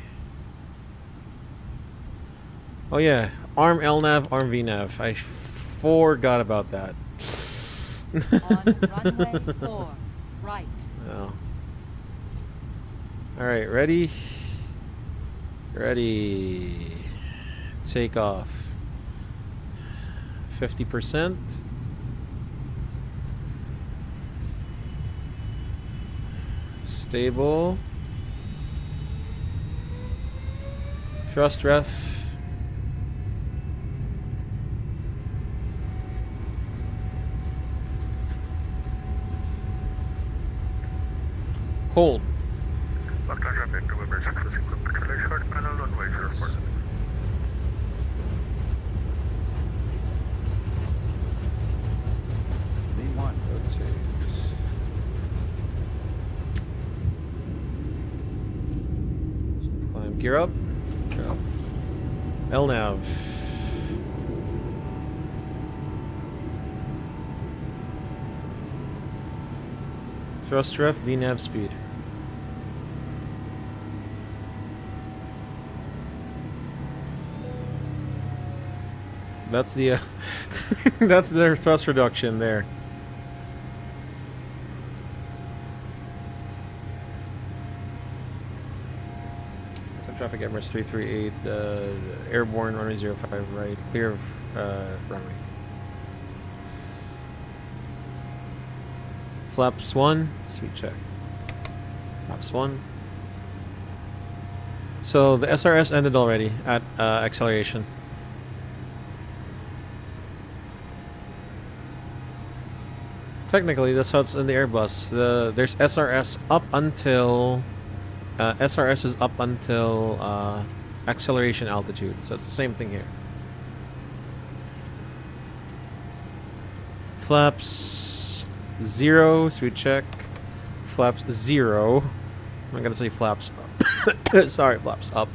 Oh yeah, arm LNAV, arm VNAV. I forgot about that. On runway 4, right. Oh. Alright, ready? Ready. Take off. 50%. Stable. Thrust ref. Hold. V1. Rotate. Climb. Gear up. Gear up. LNAV. Thrust ref, VNAV speed. That's the that's their thrust reduction there. Traffic Emirates 338, airborne runway 05 right, clear of runway. Flaps 1, sweet check. Flaps 1. So the SRS ended already at acceleration. Technically, that's how it's in the Airbus. There's SRS up until SRS is up until acceleration altitude. So it's the same thing here. Flaps 0, sweet check. Flaps 0. I'm not gonna say flaps up. Sorry, flaps up.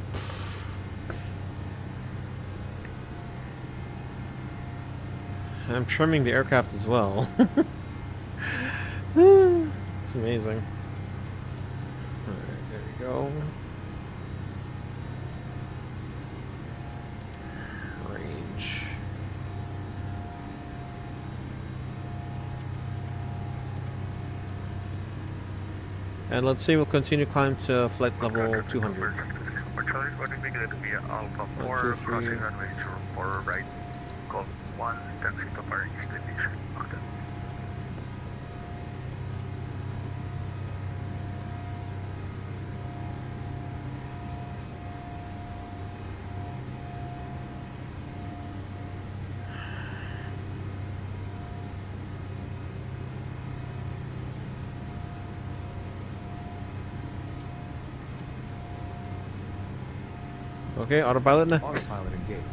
I'm trimming the aircraft as well. It's amazing. Alright, there we go. Range. And let's say we'll continue climb to flight level 200. Alpha 4, 1, 2, 3. crossing runway 04 right, call 1, taxi to Far East Station. Okay. Okay, autopilot now. Autopilot engaged.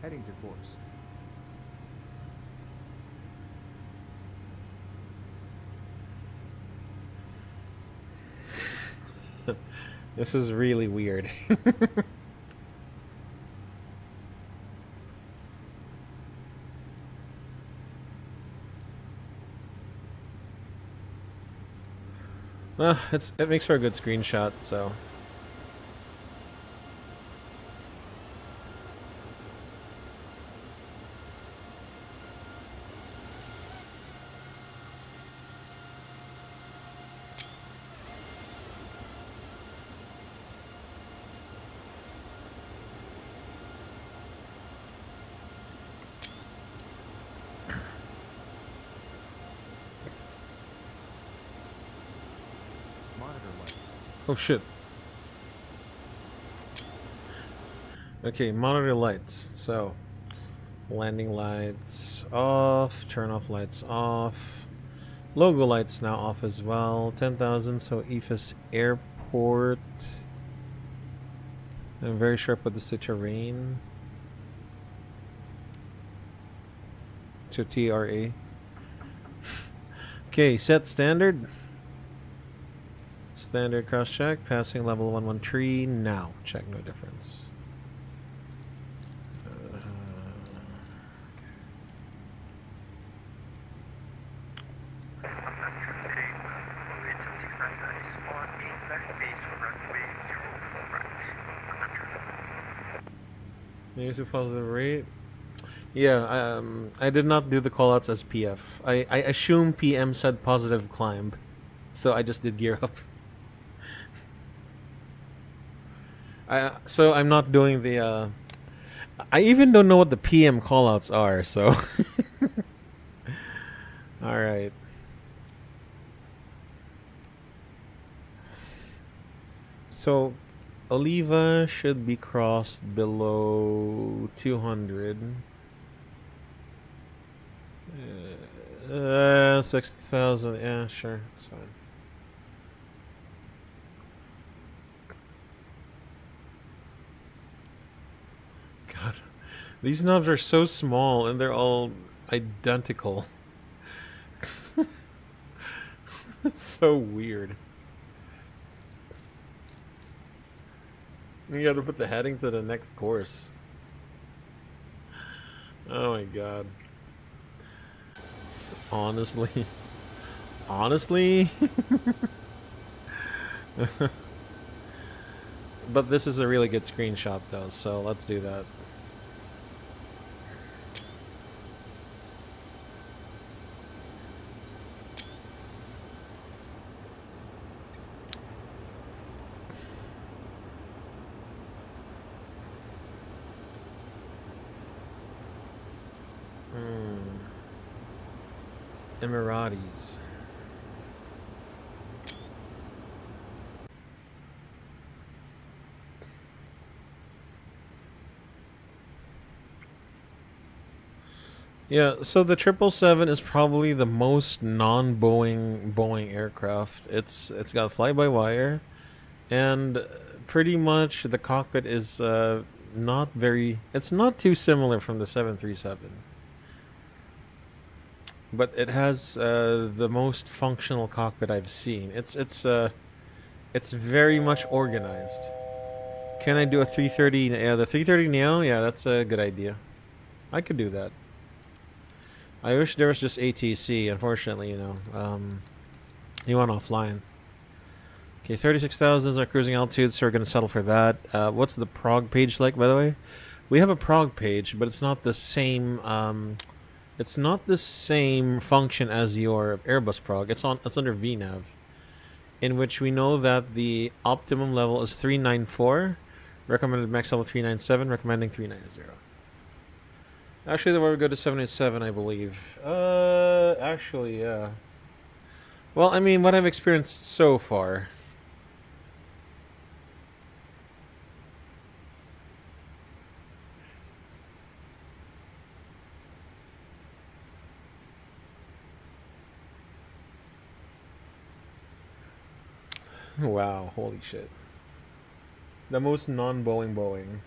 Heading to course. This is really weird. Well, it makes for a good screenshot, so. Monitor lights. Oh shit. Okay, monitor lights. So, landing lights off, turn off lights off. Logo lights now off as well. 10,000, so EFIS Airport. I'm very sharp with the terrain. To TRA. Okay, set standard. Standard cross check. Passing level 113. Now. Check no difference. Negative positive rate. Yeah, I did not do the callouts as PF. I assume PM said positive climb, so I just did gear up. So I'm not doing the. I even don't know what the PM callouts are. So. All right. So, Oliva should be crossed below 200. 6,000. Yeah, sure, it's fine. God, these knobs are so small and they're all identical. So weird. You gotta put the heading to the next course. Oh my god. Honestly. Honestly? But this is a really good screenshot though, so let's do that. Emiratis. Yeah, so the 777 is probably the most non-Boeing aircraft. It's got fly-by-wire, and pretty much the cockpit is not very. It's not too similar from the 737. But it has the most functional cockpit I've seen. It's very much organized. Can I do a 330? Yeah, the 330 Neo. Yeah, that's a good idea. I could do that. I wish there was just ATC. Unfortunately, you know, he went offline. Okay, 36,000 is our cruising altitude, so we're gonna settle for that. What's the prog page like, by the way? We have a prog page, but it's not the same. It's not the same function as your Airbus prog. It's under VNAV, in which we know that the optimum level is 394, recommended max level 397, recommending 390. Actually, the way we go to 787, I believe. Actually, yeah. Well, I mean, what I've experienced so far. Wow, holy shit. The most non-Boeing.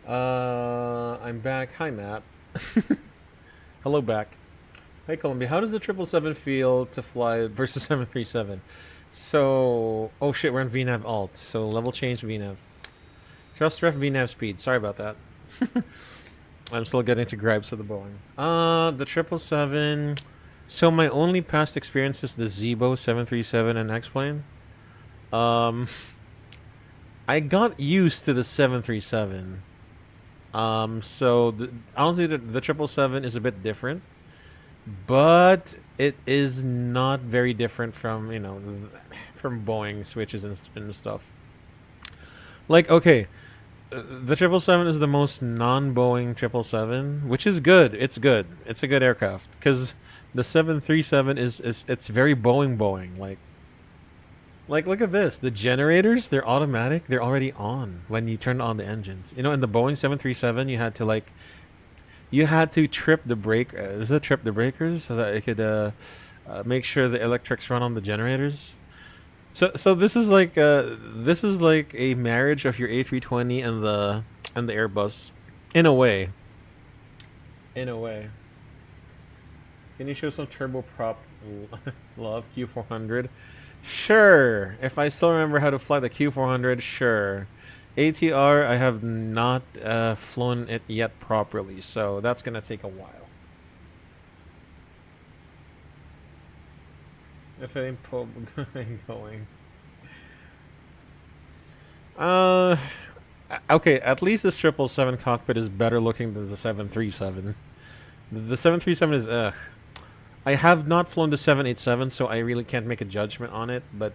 I'm back. Hi, Matt. Hello, back. Hey, Columbia. How does the 777 feel to fly versus 737? So, oh shit, we're on VNAV alt. So level change VNAV. Thrust ref VNAV speed. Sorry about that. I'm still getting to gripes with the Boeing. The 777. So my only past experience is the Zebo 737 and X-Plane. I got used to the 737. So honestly, the 777 is a bit different, but it is not very different from, you know, from Boeing switches and stuff. Like, okay, the 777 is the most non-Boeing 777, which is good. It's good. It's a good aircraft, because the 737 is it's very Boeing. Like, look at this. The generators, they're automatic. They're already on when you turn on the engines. You know, in the Boeing 737, you had to trip the brake. Trip the breakers so that it could make sure the electrics run on the generators. So this is like a marriage of your A320 and the Airbus, in a way. In a way. Can you show some turboprop love Q400? Sure. If I still remember how to fly the Q400, sure. ATR, I have not flown it yet properly, so that's gonna take a while. If it ain't going. Okay, at least this 777 cockpit is better looking than the 737. The 737 is ugh. I have not flown the 787, so I really can't make a judgment on it, but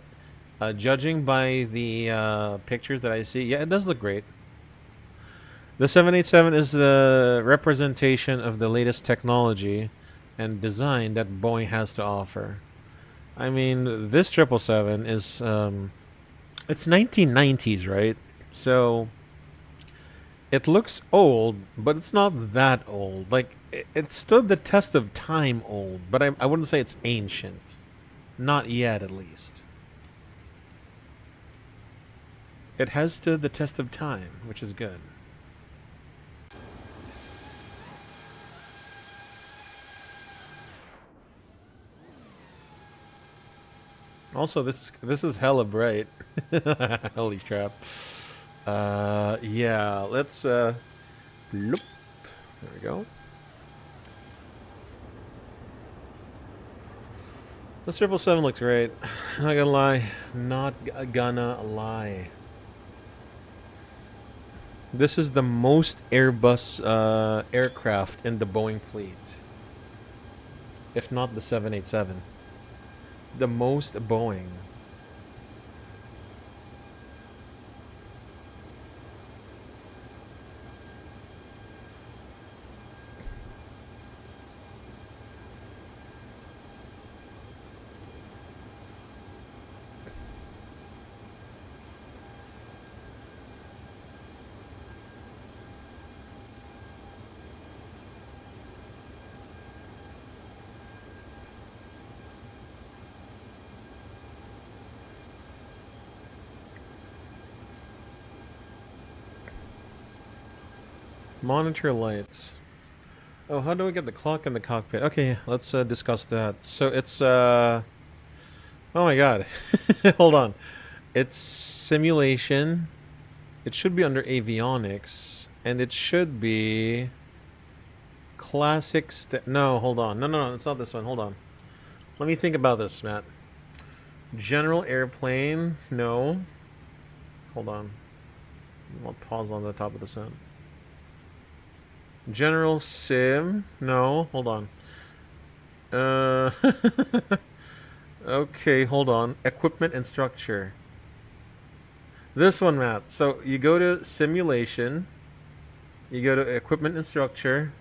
judging by the pictures that I see, yeah, it does look great. The 787 is the representation of the latest technology and design that Boeing has to offer. I mean, this 777 is, it's 1990s, right? So, it looks old, but it's not that old. Like, it stood the test of time old, but I wouldn't say it's ancient. Not yet, at least. It has stood the test of time, which is good. Also, this is hella bright. Holy crap. Yeah, let's bloop. There we go. This 777 looks great. Not gonna lie. Not gonna lie. This is the most Airbus aircraft in the Boeing fleet. If not the 787. The most Boeing. Monitor lights. Oh, how do we get the clock in the cockpit? Okay, let's discuss that. So it's oh my god. Hold on. It's simulation. It should be under avionics, and it should be classic no, hold on. No, it's not this one. Hold on. Let me think about this, Matt. General airplane, no. Hold on. I'll pause on the top of the sound. General sim, no. Hold on. Okay, hold on. Equipment and structure. This one, Matt. So you go to simulation, you go to equipment and structure,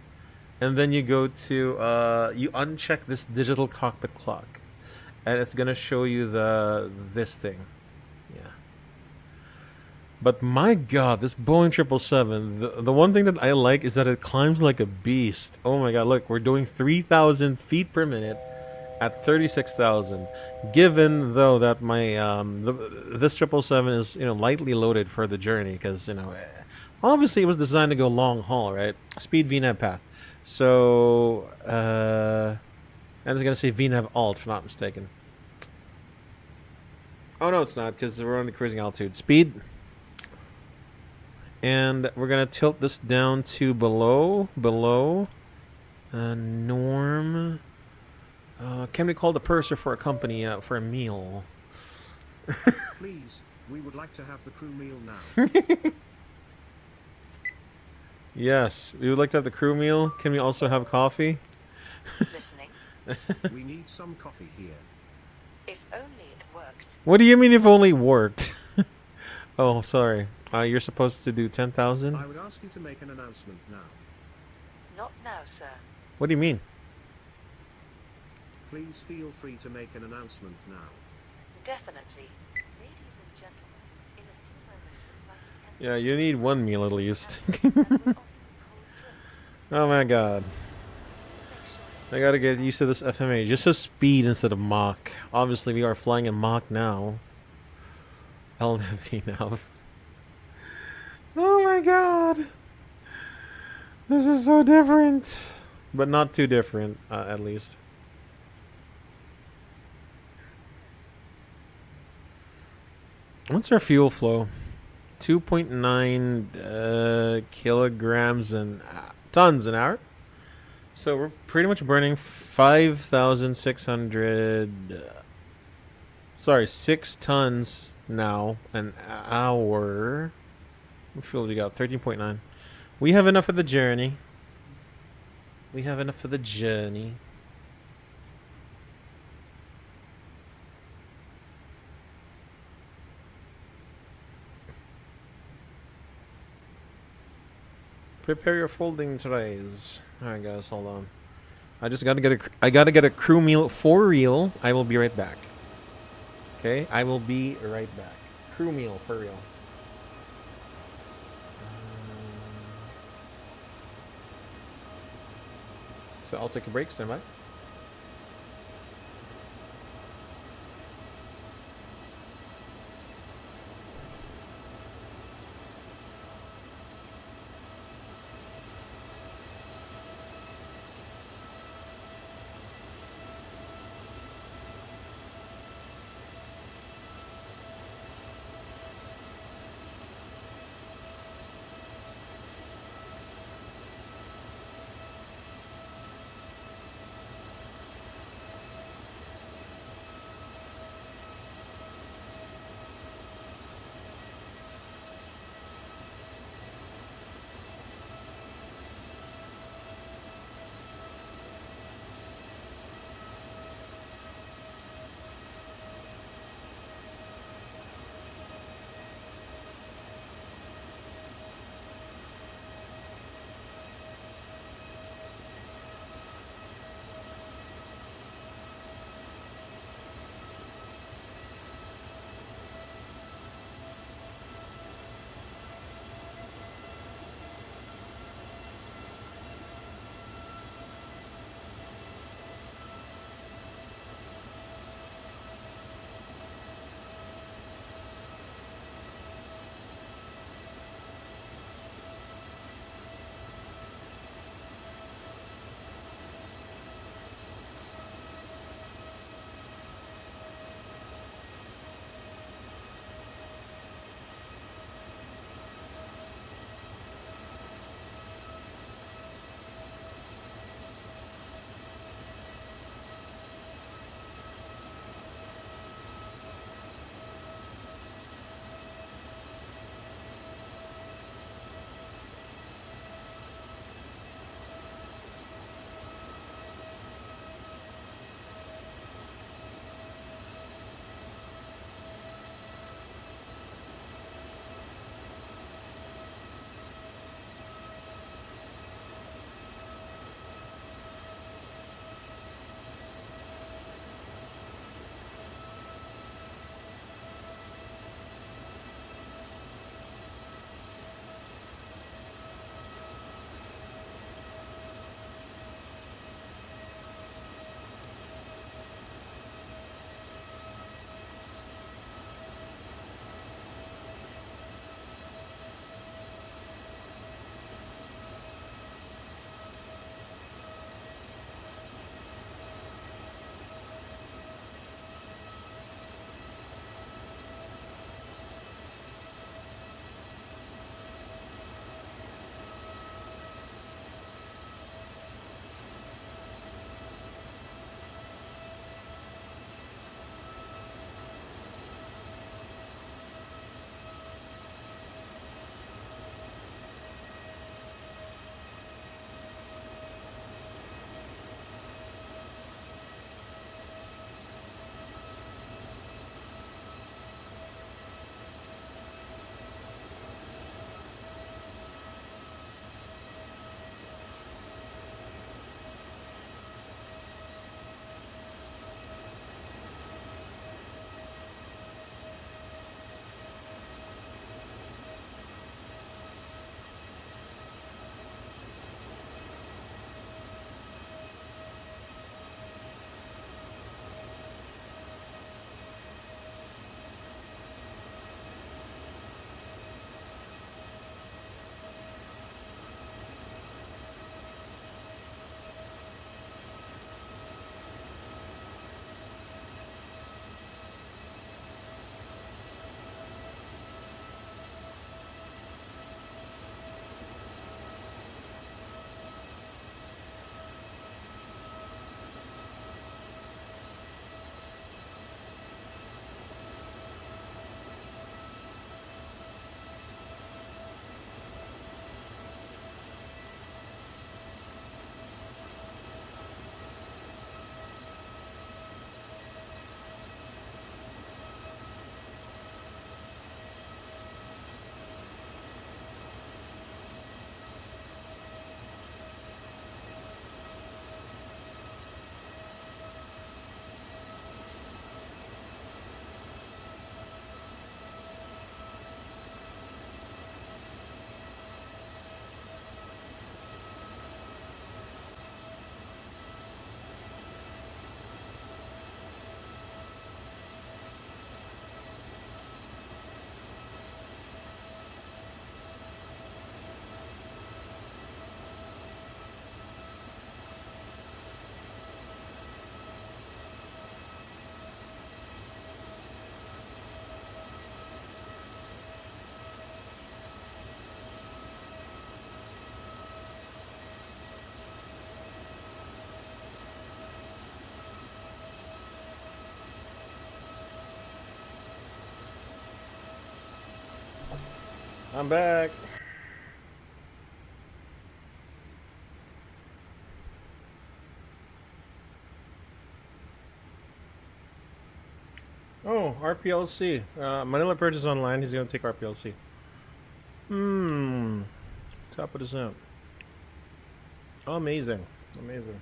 and then you go to you uncheck this digital cockpit clock, and it's gonna show you this thing. Yeah. But my god, this Boeing 777, the one thing that I like is that it climbs like a beast. Oh my god, look, we're doing 3,000 feet per minute at 36,000. Given though that my this 777 is, you know, lightly loaded for the journey, because, you know, obviously it was designed to go long haul, right? Speed VNAV path. So and it's gonna say VNAV alt, if I'm not mistaken. Oh no, it's not, because we're on the cruising altitude. Speed. And we're gonna tilt this down to below norm. Can we call the purser for a company for a meal? Please, we would like to have the crew meal now. Yes, we would like to have the crew meal. Can we also have coffee? Listening. We need some coffee here. If only it worked. What do you mean if only worked? Oh, sorry. You're supposed to do 10,000? I would ask you to make an announcement now. Not now, sir. What do you mean? Please feel free to make an announcement now. Definitely. Ladies and gentlemen, in a few moments the flight attendants... Yeah, you need one meal at least. and will offer you cold drinks. Oh my god. Please make sure I gotta get used to this FMA. Just a speed instead of Mach. Obviously, we are flying in Mach now. LMV now. Oh my god. This is so different. But not too different, at least. What's our fuel flow? 2.9 kilograms and tons an hour. So we're pretty much burning 5,600. Sorry, 6 tons now an hour. What fuel do we got? 13.9. We have enough for the journey. We have enough for the journey. Prepare your folding trays. Alright guys, hold on. I gotta get a crew meal for real. I will be right back. Okay, I will be right back. Crew meal for real. So I'll take a break, stand by. I'm back. Oh, RPLC. Manila Purge is online. He's going to take RPLC. Top of the zone. Amazing. Amazing.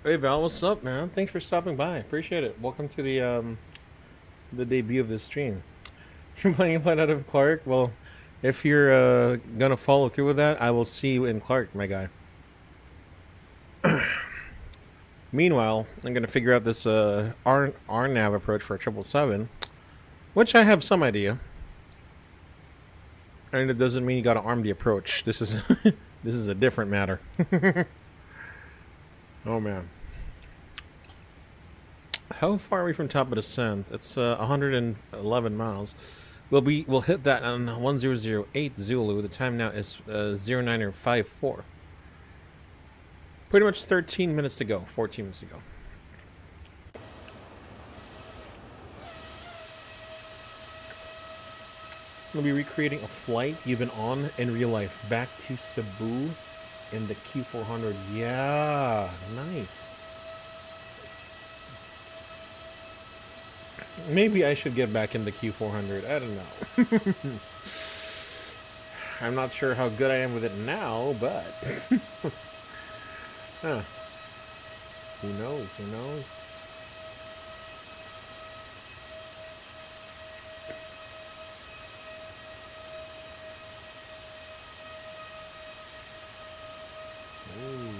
Hey Val, what's up, man? Thanks for stopping by. Appreciate it. Welcome to the debut of this stream. You're playing a flight out of Clark? Well, if you're gonna follow through with that, I will see you in Clark, my guy. Meanwhile, I'm gonna figure out this RNAV approach for a 777, which I have some idea. And it doesn't mean you gotta arm the approach. This is this is a different matter. Oh man. How far are we from top of descent? It's 111 miles. We'll hit that on 1008 Zulu. The time now is 0954. Pretty much 13 minutes to go. 14 minutes to go. We'll be recreating a flight you've been on in real life. Back to Cebu in the Q400. Yeah, nice. Maybe I should get back in the Q400. I don't know. I'm not sure how good I am with it now, but huh. Who knows? Who knows? Ooh.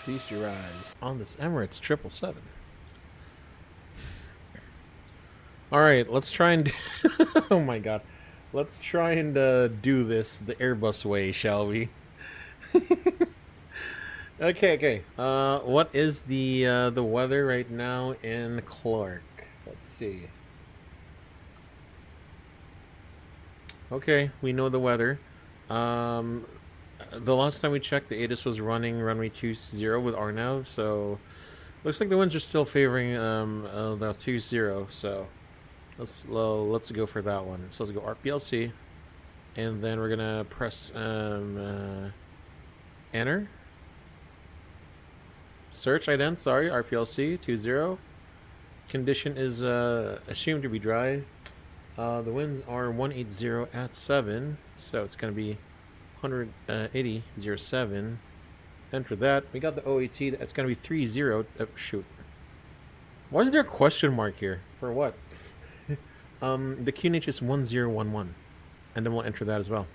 Feast your eyes on this Emirates 777. All right, let's try and oh my god, let's try and do this the Airbus way, shall we? Okay. What is the weather right now in Clark? Let's see. Okay, we know the weather. The last time we checked, the ATIS was running runway 20 with RNAV, so looks like the winds are still favoring the 20. So let's go for that one. So let's go RPLC, and then we're gonna press enter. Search ident. Sorry, RPLC 20. Condition is assumed to be dry. The winds are 180 at 7, so it's gonna be 180.07. Enter that. We got the OAT. That's gonna be 30. Oh, shoot. Why is there a question mark here? For what? The QNH is 1011, and then we'll enter that as well.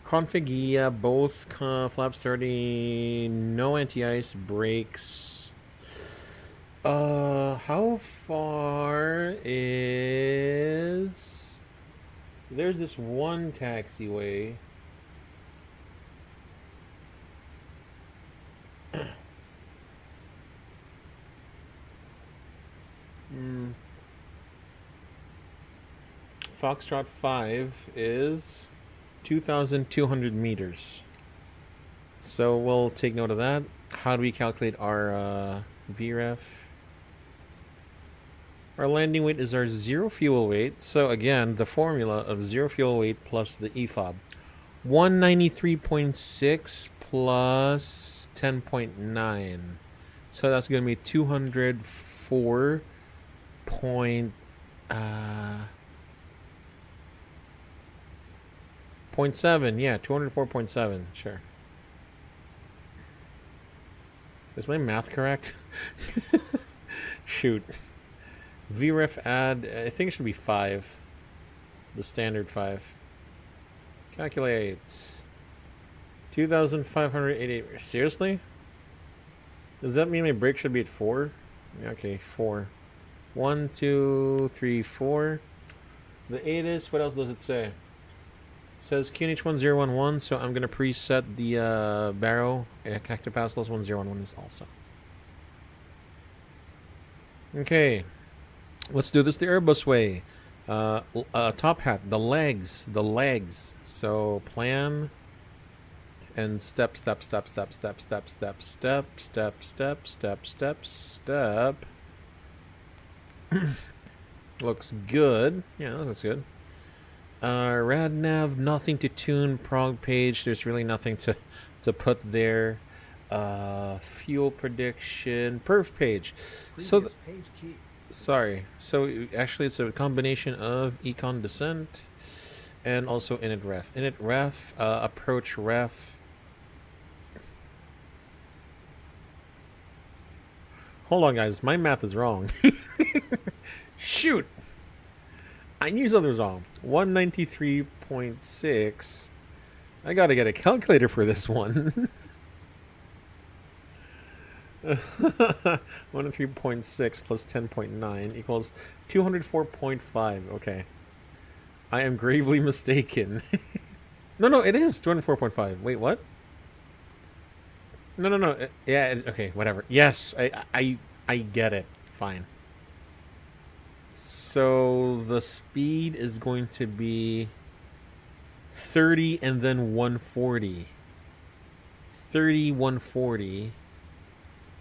Config, yeah, both flaps 30. No anti-ice brakes. How far is? There's this one taxiway. Foxtrot 5 is 2,200 meters. So we'll take note of that. How do we calculate our VREF? Our landing weight is our zero fuel weight. So again, the formula of zero fuel weight plus the EFOB. 193.6 plus 10.9. So that's going to be 204. 0.7, yeah, 204.7, sure. Is my math correct? Shoot. VREF add, I think it should be 5. The standard 5. Calculate. 2,588. Seriously? Does that mean my brake should be at 4? Okay, 4. 1, 2, 3, 4. The ATIS, what else does it say? It says QNH1011, so I'm going to preset the barrel. Hectopascals 1011 is also. Okay, let's do this the Airbus way. Top hat, the legs. So plan and step. Looks good. Yeah, that looks good. Radnav, nothing to tune. Prog page, there's really nothing to put there. Fuel prediction. Perf page. So page key. sorry. So actually it's a combination of econ descent and also init ref. Init ref, approach ref. Hold on, guys. My math is wrong. Shoot! I knew something was wrong. 193.6. I gotta get a calculator for this one. 103.6 plus 10.9 equals 204.5. Okay. I am gravely mistaken. No, it is 204.5. Wait, what? No. Yeah, okay, whatever. Yes, I get it. Fine. So the speed is going to be 30 and then 140. 30, 140.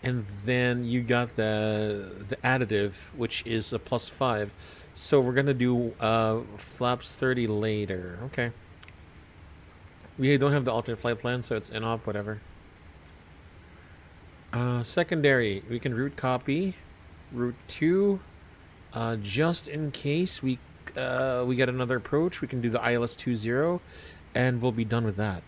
And then you got the additive, which is a +5. So we're going to do flaps 30 later. Okay. We don't have the alternate flight plan, so it's in-op, whatever. Secondary, we can route copy. Route 2. Just in case we get another approach, we can do the ILS 20, and we'll be done with that.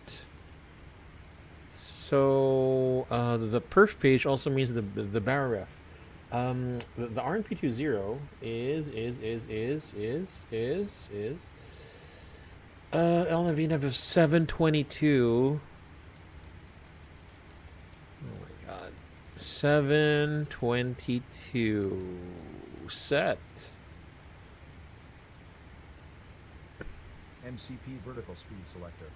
So the perf page also means the barrel ref. The RNP 20 is LNV of 722. Oh my god, 722 set. MCP vertical speed selector.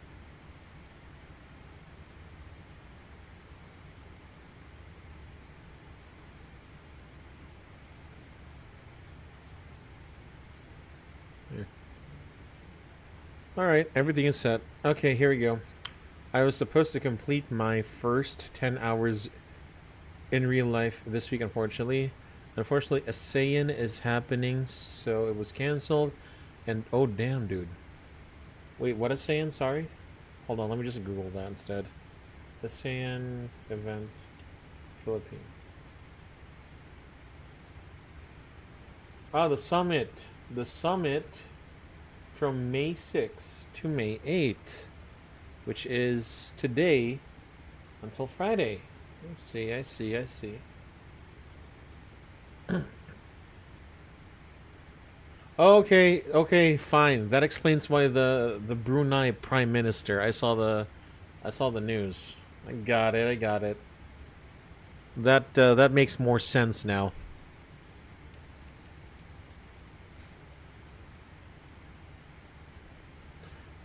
Alright, everything is set. Okay, here we go. I was supposed to complete my first 10 hours in real life this week, unfortunately. Unfortunately, a Saiyan is happening, so it was cancelled. And, oh damn, dude. Wait, what is Saiyan? Sorry? Hold on, let me just Google that instead. The Saiyan event, Philippines. Ah, the summit. The summit from May 6th to May 8th, which is today until Friday. I see. Okay, fine. That explains why the Brunei Prime Minister. I saw the news. I got it. That makes more sense now.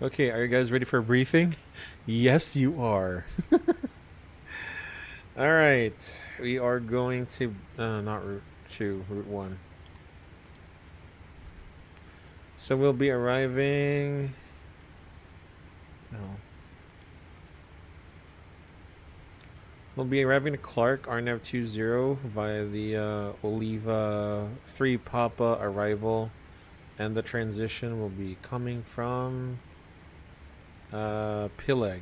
Okay, are you guys ready for a briefing? Yes, you are. Alright, we are going to, not Route 2, Route 1. So we'll be arriving, we'll be arriving to Clark, RNAV 20 via the Oliva 3 Papa arrival, and the transition will be coming from Pileg.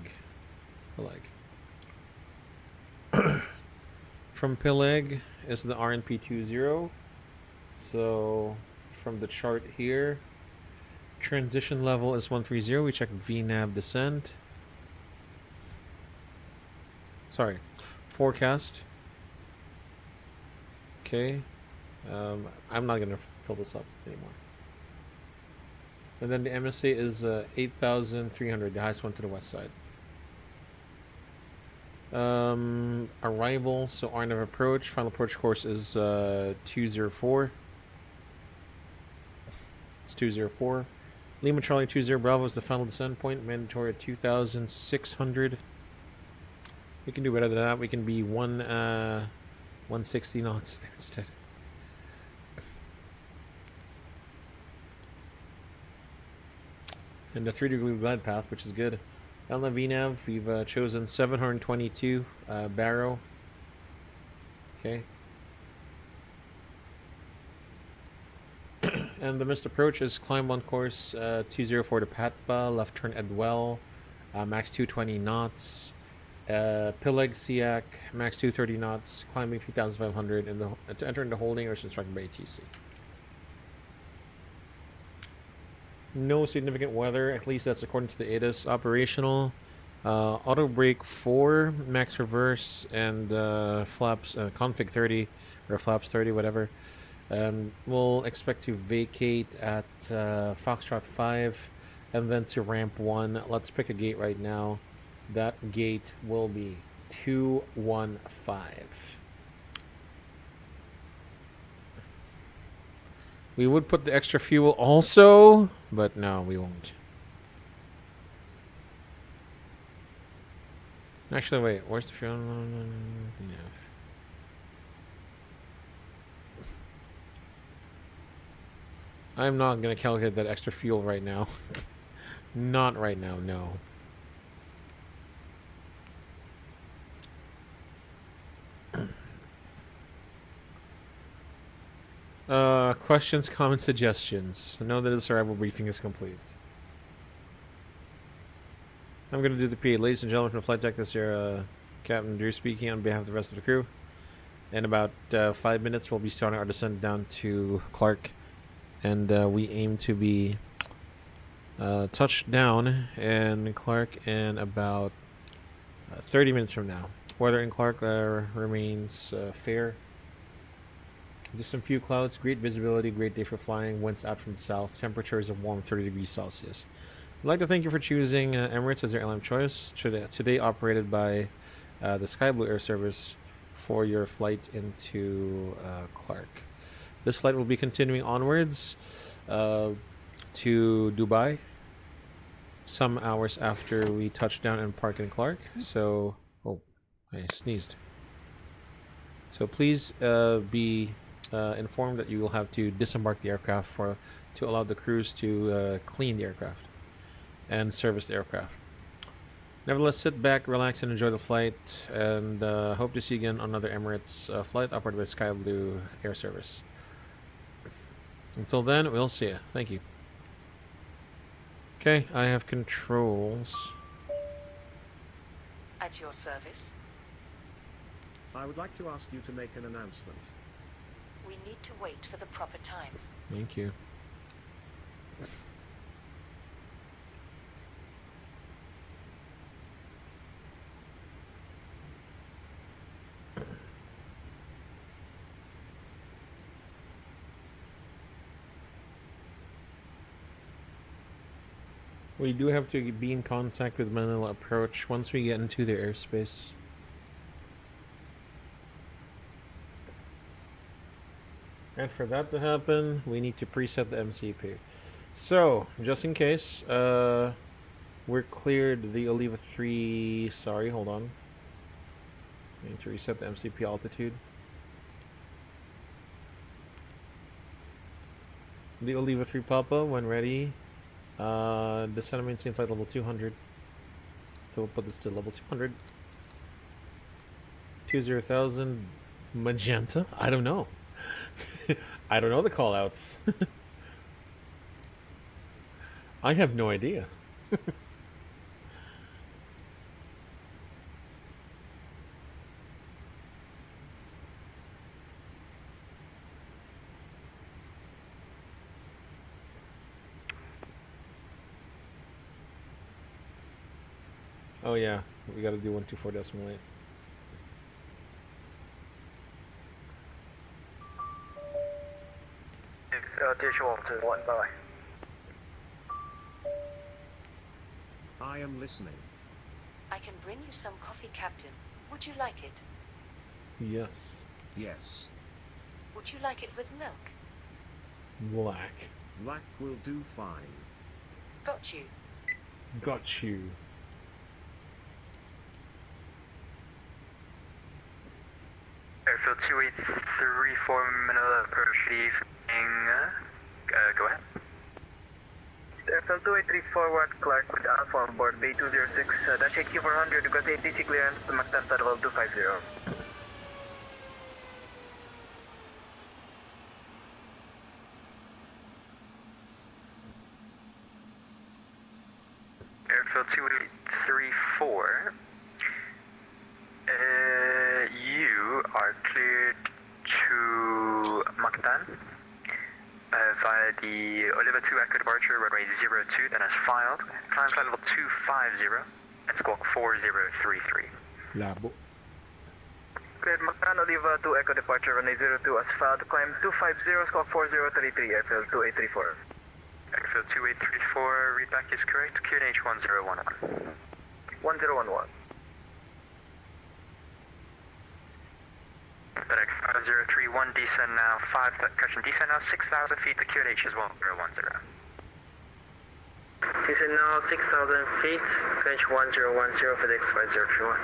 From Pileg is the RNP 20. So from the chart here, transition level is 130. We check VNAV descent. Sorry, forecast. Okay, I'm not gonna fill this up anymore. And then the MSA is 8,300, the highest one to the west side. Arrival, so RNF approach. Final approach course is 204. It's 204. Lima Charlie 20 Bravo is the final descent point. Mandatory at 2,600. We can do better than that. We can be 160 knots there instead. And a 3-degree glide path, which is good. On the VNAV, we've chosen 722 Barrow. Okay. And the missed approach is climb on course 204 to Patba, left turn Edwell, max 220 knots. Pileg Siak, max 230 knots, climbing 3,500 to enter into holding or is instructed by ATC. No significant weather, at least that's according to the ATIS. Operational, auto brake 4, max reverse, and flaps, config 30, or flaps 30, whatever. We'll expect to vacate at Foxtrot 5, and then to ramp 1. Let's pick a gate right now. That gate will be 215. We would put the extra fuel also, but no, we won't. Actually, wait, where's the fuel? Yeah. I'm not going to calculate that extra fuel right now. Not right now, no. Questions, comments, suggestions. Know that this arrival briefing is complete. I'm going to do the PA. Ladies and gentlemen from the flight deck, this here, Captain Drew speaking on behalf of the rest of the crew. In about 5 minutes, we'll be starting our descent down to Clark. And we aim to be touched down in Clark in about 30 minutes from now. Weather in Clark remains fair. Just some few clouds, great visibility, great day for flying, winds out from the south, temperatures of warm 30 degrees Celsius. I'd like to thank you for choosing Emirates as your airline choice, today operated by the Sky Blue Air Service for your flight into Clark. This flight will be continuing onwards to Dubai some hours after we touch down and park in Clark. So, oh, I sneezed. So please be informed that you will have to disembark the aircraft to allow the crews to clean the aircraft and service the aircraft. Nevertheless, sit back, relax, and enjoy the flight, and hope to see you again on another Emirates flight operated by Sky Blue Air Service. Until then, we'll see you. Thank you. Okay, I have controls. At your service. I would like to ask you to make an announcement. We need to wait for the proper time. Thank you. We do have to be in contact with Manila Approach once we get into their airspace. And for that to happen, we need to preset the MCP. So, just in case, we're cleared the Oliva 3... Sorry, hold on. I need to reset the MCP altitude. The Oliva 3 Papa, when ready. Descend and maintain flight level 200. So we'll put this to level 200. 20,000 magenta? I don't know. I don't know the callouts. I have no idea. Oh yeah, we gotta do 124.8. I am listening. I can bring you some coffee, Captain. Would you like it? Yes. Yes. Would you like it with milk? Black. Black will do fine. Got you. Got you. Airfield 2834 Manila, approach good evening. Go ahead. Airfield 2834 Watt Clark with Alpha on board Bay 206, Dash AQ400, got ATC clearance to Mactan level 250. Airfield 2834. You are cleared to Mactan via the Oliva 2 Echo departure, runway 02, then as filed. Climb flight level 250 and squawk 4033. Labo. Cleared Mactan Oliva 2 Echo departure, runway 02 as filed. Climb 250, squawk 4033, Airfield 2834. Airfield 2834, readback is correct. QNH 1011. 1011. FedEx 5031, descend now 6,000 feet, the QNH is 1010. Descend now 6,000 feet, French 1010, FedEx 5031.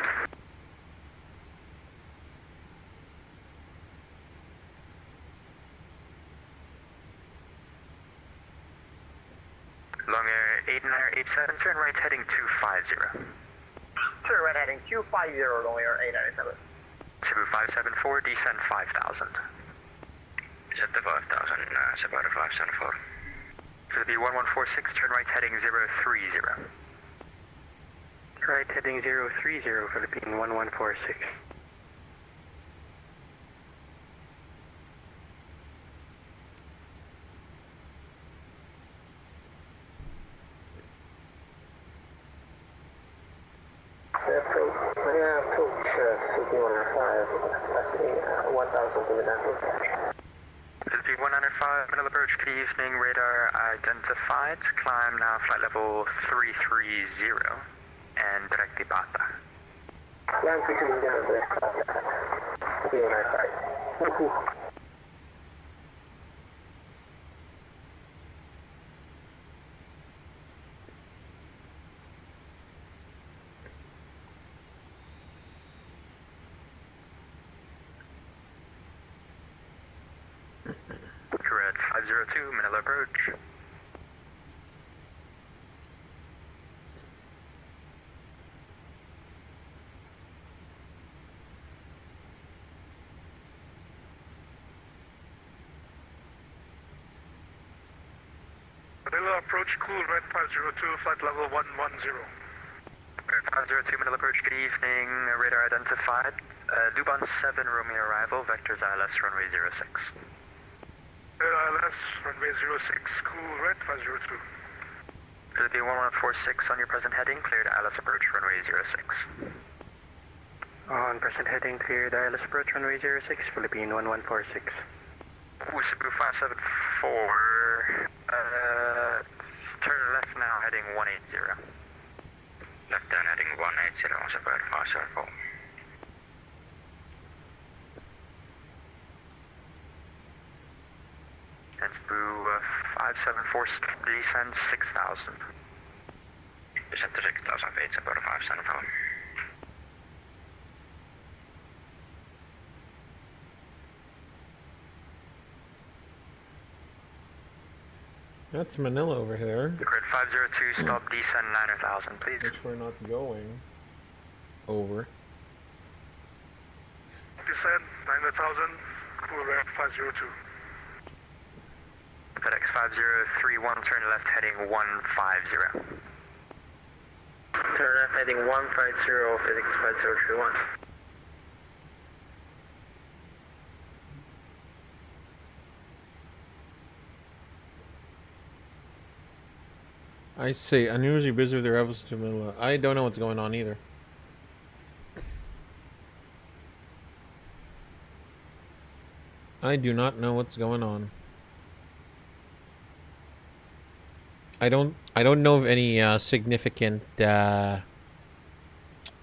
Long Air 8987, turn right heading 250. Turn right heading 250, Long Air 897. Cebu 574, descend 5,000. Set to 5,000, Cebu 574. Philippine 1146, turn right heading 030. Right heading 030, Philippine 1146. Philippine 105, Manila approach, good evening, radar identified, climb now flight level 330 and directly Bata. Land 330, direct Bata. Okay, 105. Correct, 502, Manila approach. Manila approach, cool, red 502, flight level 110. 502, Manila approach, good evening, radar identified. Luban 7, Romeo arrival, vectors ILS, runway 06. ILS, runway 06, cool, red 502. Philippine 1146, on your present heading, cleared ILS approach, runway 06. On present heading, cleared ILS approach, runway 06, Philippine 1146. Cebu 574, turn left now, heading 180. Left turn heading 180 on Cebu 574. And Cebu 574, descend 6,000. Descend to 6,000 feet, Cebu 574. That's Manila over there. Grid 502, stop, descend 9,000, please. Which we're not going. Over. Descend 9,000, cool, red 502. FedEx 5031, turn left heading 150. Turn left heading 150, FedEx 5031. I say, unusually busy with the rebels to Manila. I don't know what's going on either. I do not know what's going on. I don't know of any significant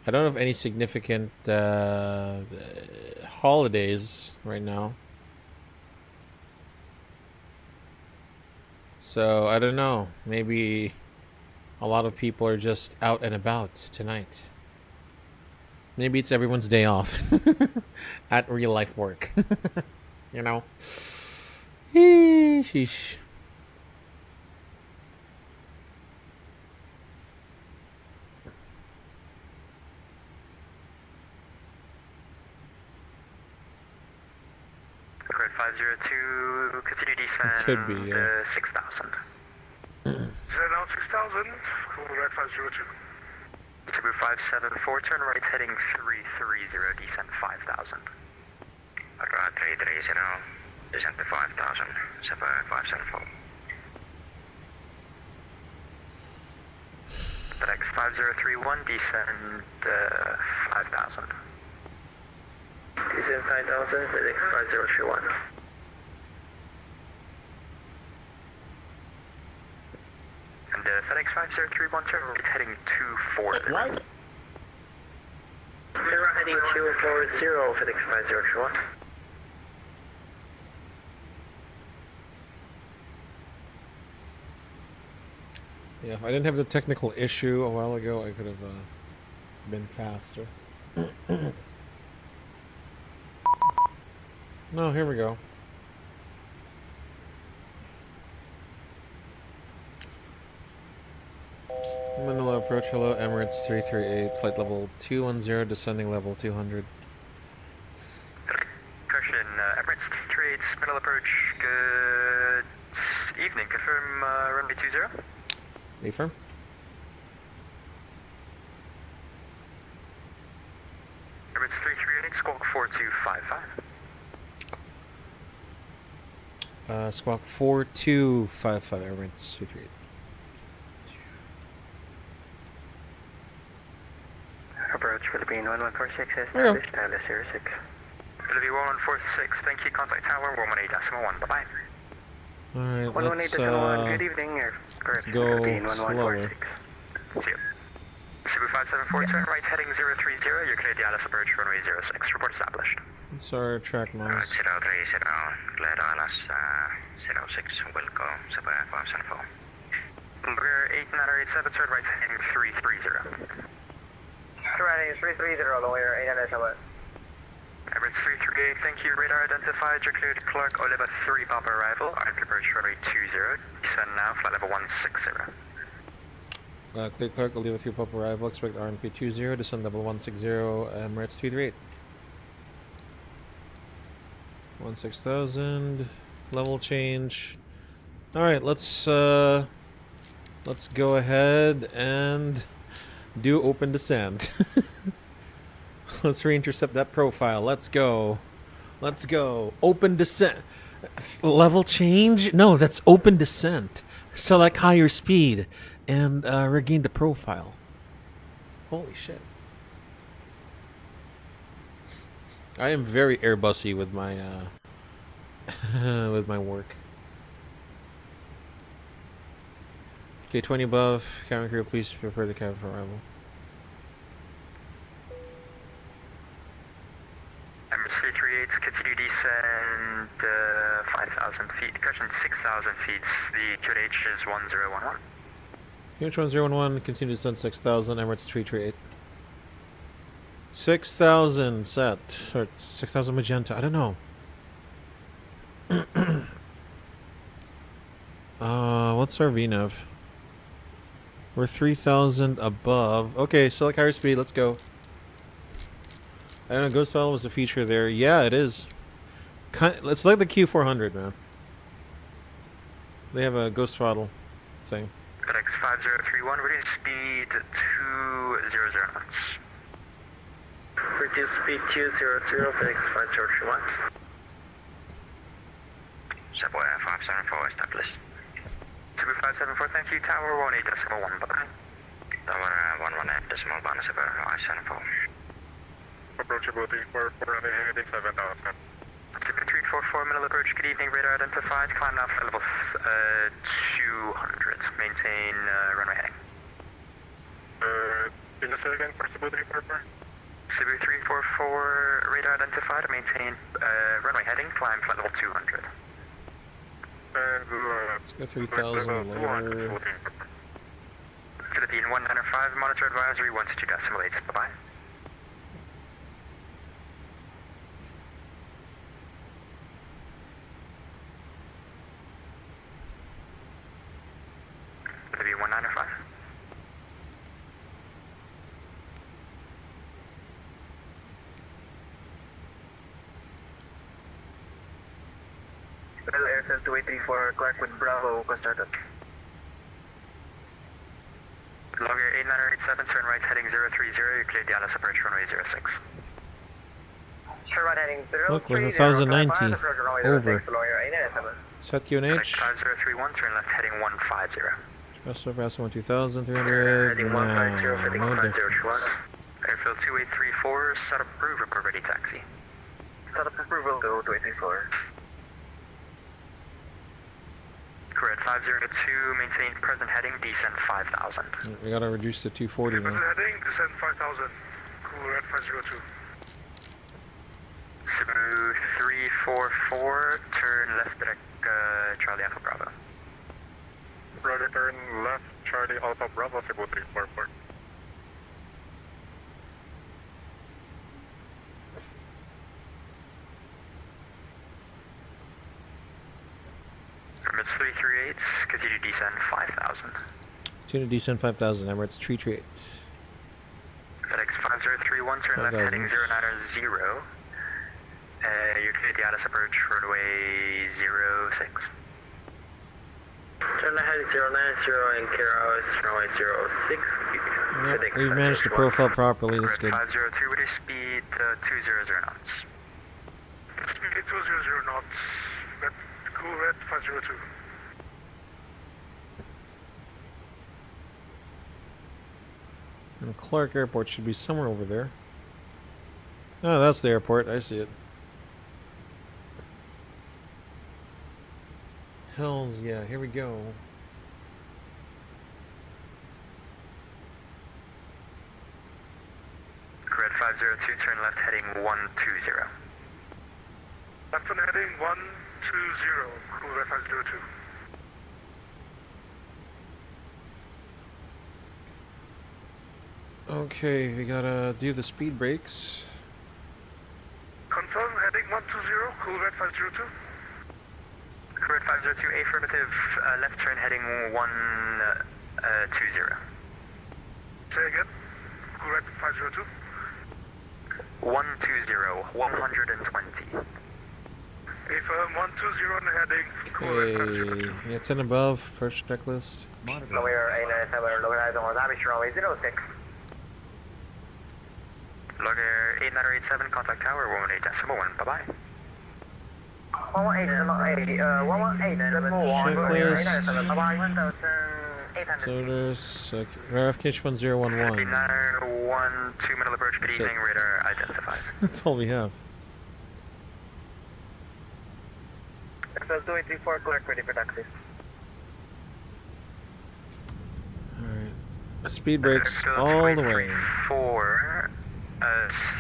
I don't have any significant holidays right now. So, I don't know. Maybe a lot of people are just out and about tonight. Maybe it's everyone's day off at real life work. You know? Sheesh. Grid 502, continue descend. Could be, yeah. 6,000. Descend out 6,000. Cool, red 502. Cebu 574, turn right heading 330, descend 5,000. Right 330, descend to 5,000, Cebu 574. FedEx 5031, descend 5,000. Descend 5,000, FedEx 5031. And FedEx 5031, turn right heading 240. What? Turn right heading 240, FedEx 5031. Yeah, if I didn't have the technical issue a while ago, I could have been faster. No, here we go. Manila approach, hello, Emirates 338, flight level 210, descending level 200. Correction, Emirates 338, Manila approach, good evening, confirm runway 20. Affirm. Emirates 338, squawk 4255. Squawk 4255, Emirates 338. Approach Philippine 1146, established, Alice 06. Philippine 1146, thank you, contact tower 118.1, bye-bye. Alright, 118.1, good evening, let's go slower. See you. Cebu 574, turn right heading 030, you're cleared the Alice approach runway 06, report established. It's our track miles. 030, clear Alice 06, will go, Cebu 574. Number 8987, turn right heading 330. Surrounding 330, long way 8987. Emirates 338, thank you, radar identified, you're cleared Clark Oliva 3 Papa arrival, RP approach runway 20, descend now, flight level 160. Clear Clark, Oliva 3 Pop arrival, expect RNP 20, descend level 160, Emirates 338. 16,000, level change. Alright, let's go ahead and do open descent. Let's re-intercept that profile. Let's go. Let's go. Open descent. Level change? No, that's open descent. Select higher speed and regain the profile. Holy shit. I am very Airbusy with my with my work. Okay, 20 above. Cabin crew, please prepare the cabin for arrival. Emirates 338, continue descend 5,000 feet, correction 6,000 feet, the QNH is 1011. QNH 1011, continue descend 6,000, Emirates 338. 6,000 set, or 6,000 magenta, I don't know. What's our VNAV? We're 3,000 above. Okay, select higher speed, let's go. I don't know, Ghost File was a feature there. Yeah, it is. It's like the Q400, man. They have a Ghost Throttle thing. FedEx 5031, reduce speed 200 knots. Reduce speed 200, FedEx 5031. Cebu 574, established. Cebu 574, thank you, tower 18.1, bye-bye. Tower 118.1, Cebu 574. Approach Cebu 344, heading 7,000. Cebu 344, middle approach, good evening, radar identified, climb now for level 200, maintain runway heading. Can you say again for Cebu 344? Cebu 344, radar identified, maintain runway heading, climb flight level 200. And Let's go 3,000 lower. Philippine 195, monitor advisory 122.8. Bye-bye. Philippine 195. Well, Airfield 2834, Clark with Bravo, started. Logger 8987, turn right heading 030, you cleared the Alice approach runway 06. Turn right heading 030. Look, we're 1,090. Over. Set QNH. 5031, turn left heading 150. Espresso Pass 1,300. Heading 150, heading No 150. difference. Airfield 2834, set up approved, report ready taxi. Set up approval, go 2834. Correct 502, maintain present heading, descend 5000. We gotta reduce to 240 now. heading, descend 5,000. Cool red 502. Cebu 344, turn left direct Charlie Alpha Bravo. Roger, turn left, Charlie Alpha Bravo, Cebu 344. Emirates 338, continue descend 5000. Continue to descend 5,000. Emirates 338. FedEx 5031, turn left heading 090. You cleared the Alice approach runway 06. Turn left heading 090 and clear hours runway 06. Yep, we've managed to profile properly. That's good. 502 with your speed 200 knots. Speed 200 knots. Cool red 502. And Clark Airport should be somewhere over there. Oh, that's the airport. I see it. Hells yeah, here we go. Red 502, turn left heading 120. Left on heading 120. Cool red 502. Okay, we gotta do the speed brakes. Confirm heading 120. Cool red 502. Correct 502, affirmative, left turn heading 120. Say again. Cool red 502. 120, 120. Affirm 120 on heading. Cool red 502. Okay, yeah, 10 above, approach checklist. Monitor. Lawyer 897, localized on Wasabi runway 06. Logger 8987, contact tower 118.1. Bye bye. 118.1. Sonars, RFK 1011. 8912, middle approach, good That's evening, it. radar identified. That's all we have. Airfield 2834, Clark ready for taxi. Alright. Speed brakes all the way. 4,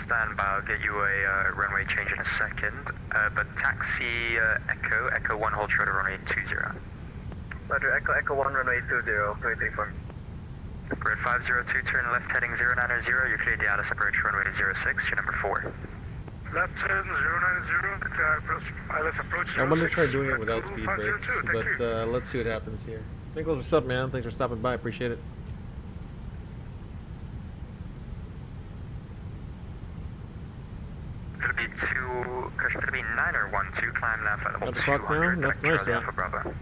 stand by, I'll get you a runway change in a second. But taxi Echo 1, hold short of runway 20. Roger, Echo 1, runway 20, 2834. Red 502, turn left heading 090, you cleared the Alice approach runway 06, you're number 4. Left turn 090. Let's approach. I'm gonna try doing it 06. without Cool speed 502, brakes, thank but you. let's see what happens here. Nicholas, what's up, man? Thanks for stopping by. Appreciate it. It'll be 2, correction, it'll be 9 or 1, 2, climb now for level Got the clock now? 200. That's Charlie nice, man. Alpha Bravo.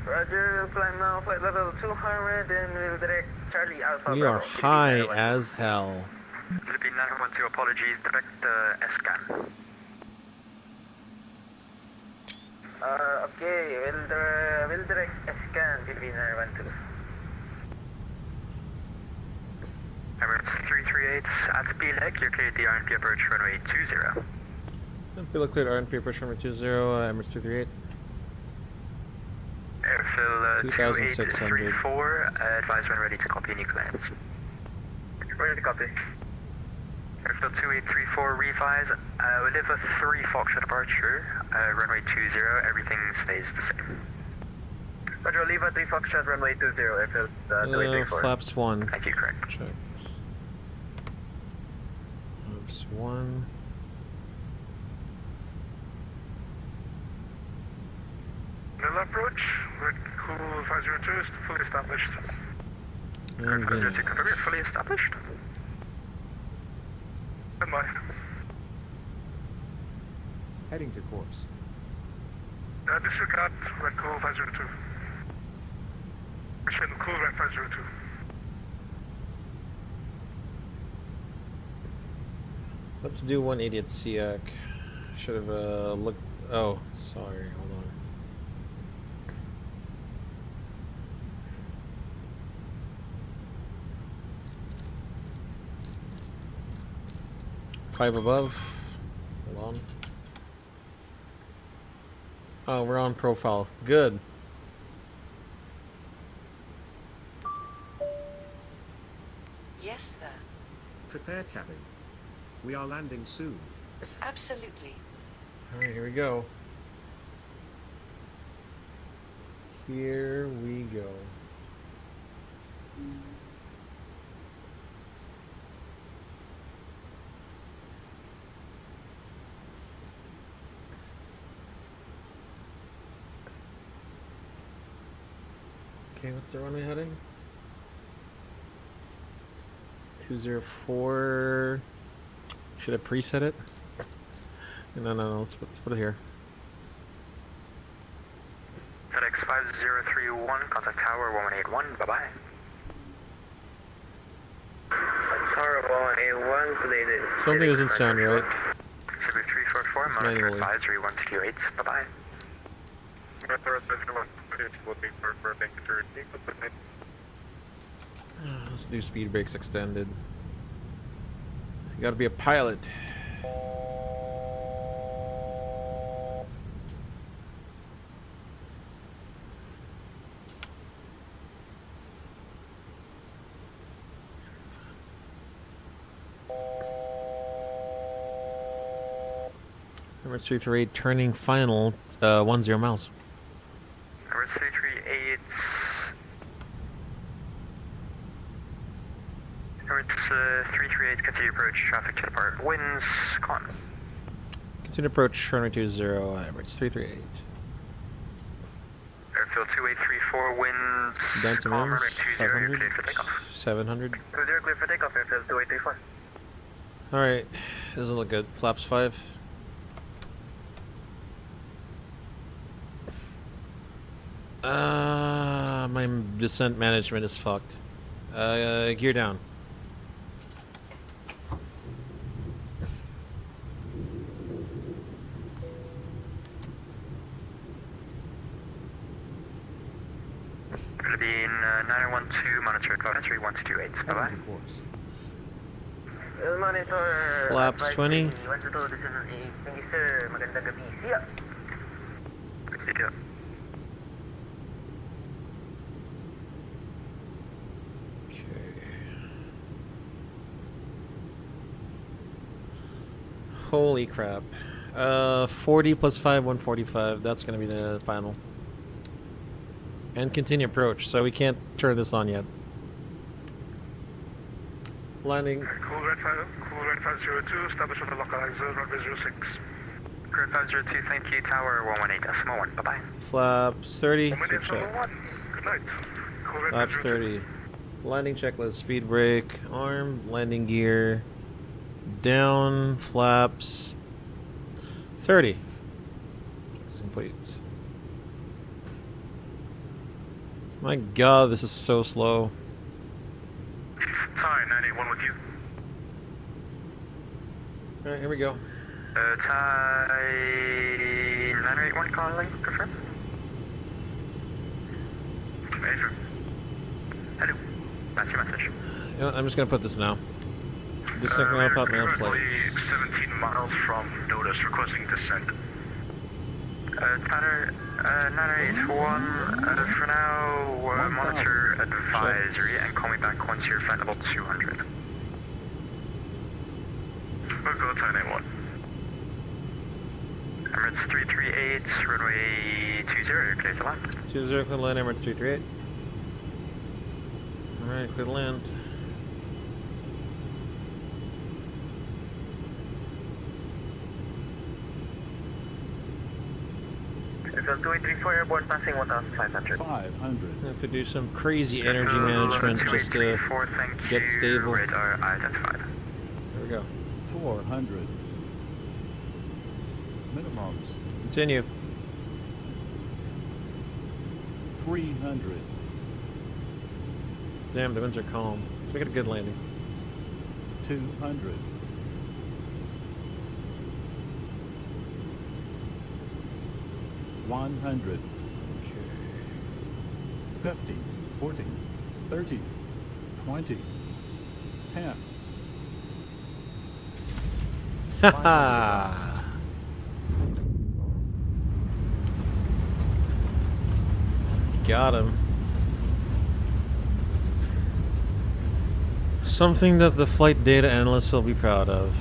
Roger, climb now, flight level 200, and we'll direct Charlie Alpha. We are Bravo. high as hell. Philippine 912, apologies, direct S-scan. Okay, we'll direct scan Philippine 912. Emirates 338, at Pileg, you're cleared the RNP approach runway 20. Pillow cleared RNP approach number 20, Emirates 338. Airfill 2600. 2834, advise when ready to copy any clearance. Ready to copy. Airfield 2834, revise. Oliva 3 Foxtrot departure, runway 20, everything stays the same. Roger, Oliva 3 Foxtrot, runway 20, airfield 2834. Flaps 1. Thank you, correct. Checked. Flaps 1. Nil approach, red cool 502 is fully established. And 502, confirm you're fully established. Stand by. Heading to course. Disregard, red cool 502. Mission cool red 502. Let's do 180 at SEAC. Should have looked. Oh, sorry. Hold on. Five above. Hold on. Oh, we're on profile. Good. Yes, sir. Prepare cabin. We are landing soon. Absolutely. Alright, here we go. Here we go. Okay, what's the runway heading? 204. Should I preset it? No, let's put it here. FedEx 5031, contact tower 1181, bye-bye. Tower 1181, completed. Something doesn't sound right. Cebu 344, It's monitor manually. advisory 1228, bye-bye. Let's do speed brakes extended. You gotta be a pilot. Number 338 turning final 10 miles. Number 338. Number 338, continue approach, traffic to depart. Winds, con. Continue approach, runway 20, Emirates 338. Airfield 2834, winds, Down to calm, Mims, runway 20, 500, you're cleared for takeoff. 700. 20, clear for takeoff, airfield 2834. Alright, doesn't look good. Flaps 5. My descent management is fucked. Gear down. Going to be in 9012, monitor advisory 1228, bye-bye. Heading to course. Monitor. Flaps 20. 122, this is a thank you, sir. Magandang gabi. See ya. See ya. Holy crap. 40 plus 5, 145. That's going to be the final. And continue approach, so we can't turn this on yet. Landing. Cool red 502, establish on the localized zone, runway 06. Grid 502, thank you, tower 118.1, bye-bye. Flaps 30. Good Switch check. night. Cool red Flaps 30. Landing checklist. Speed brake. Arm. Landing gear. Down. Flaps 30. Complete. My god, this is so slow. Tie 981 with you. Alright, here we go. Tie 981 calling, confirm. Major. Hello, that's your message. You know, I'm just gonna put this now. Just like when I put my own flights. 17 miles from notice, requesting descent. Tanner, 981, for now, monitor advisory and call me back once you're flight level 200. We'll go to 991. Emirates 338, runway 20, you're clear to land. 20, clear to land, Emirates 338. Alright, clear to land. FL 2834 airborne passing 1,500. 500. I have to do some crazy energy management just to get stable. Radar identified. There we go. 400. Minimums. Continue. 300. Damn, the winds are calm. Let's make it a good landing. 200. 100. Okay. 50. 40. 30. 20. 10. Haha! Got him. Something that the flight data analysts will be proud of.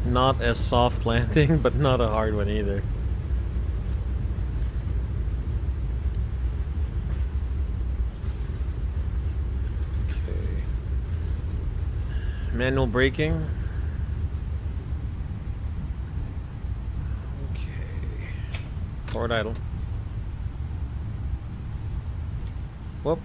Not a soft landing, but not a hard one either. Okay. Manual braking. Okay. Forward idle. Whoop.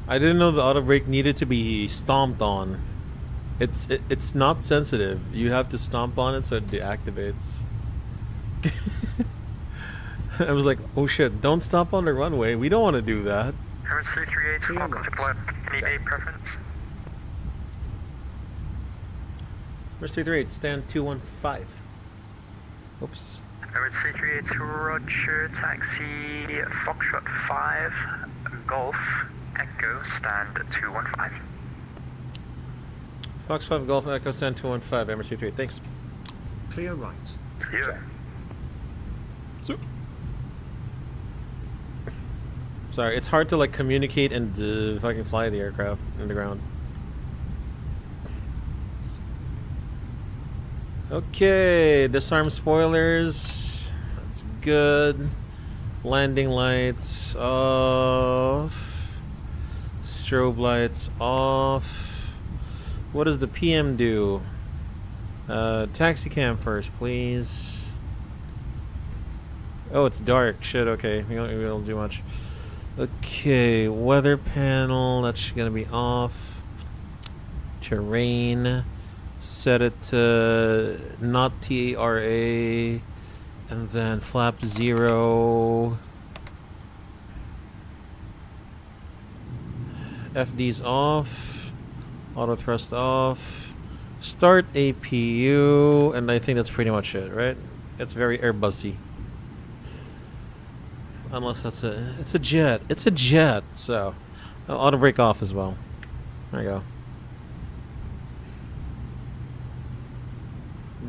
I didn't know the auto brake needed to be stomped on. It's not sensitive. You have to stomp on it so it deactivates. I was like, oh shit, don't stop on the runway. We don't want to do that. Emirates 338, welcome to Flight. Any day preference? Where's 338? Stand 215. Oops. Emirates 338, roger, taxi, Foxtrot 5, Golf, Echo, stand 215. Fox 5 Golf Echo stand 215, Emirates 338. Thanks. Clear right. Yeah. Sorry, it's hard to like communicate and fucking fly the aircraft in the ground. Okay, disarm spoilers. That's good. Landing lights off. Strobe lights off. What does the PM do? Taxi cam first, please. Oh, it's dark. Shit, okay. We don't do much. Okay, weather panel. That's gonna be off. Terrain. Set it to not TARA. And then flap 0. FD's off. Auto thrust off. Start APU. And I think that's pretty much it, right? It's very Airbusy. Unless that's it's a jet. It's a jet, so auto brake off as well. There you go.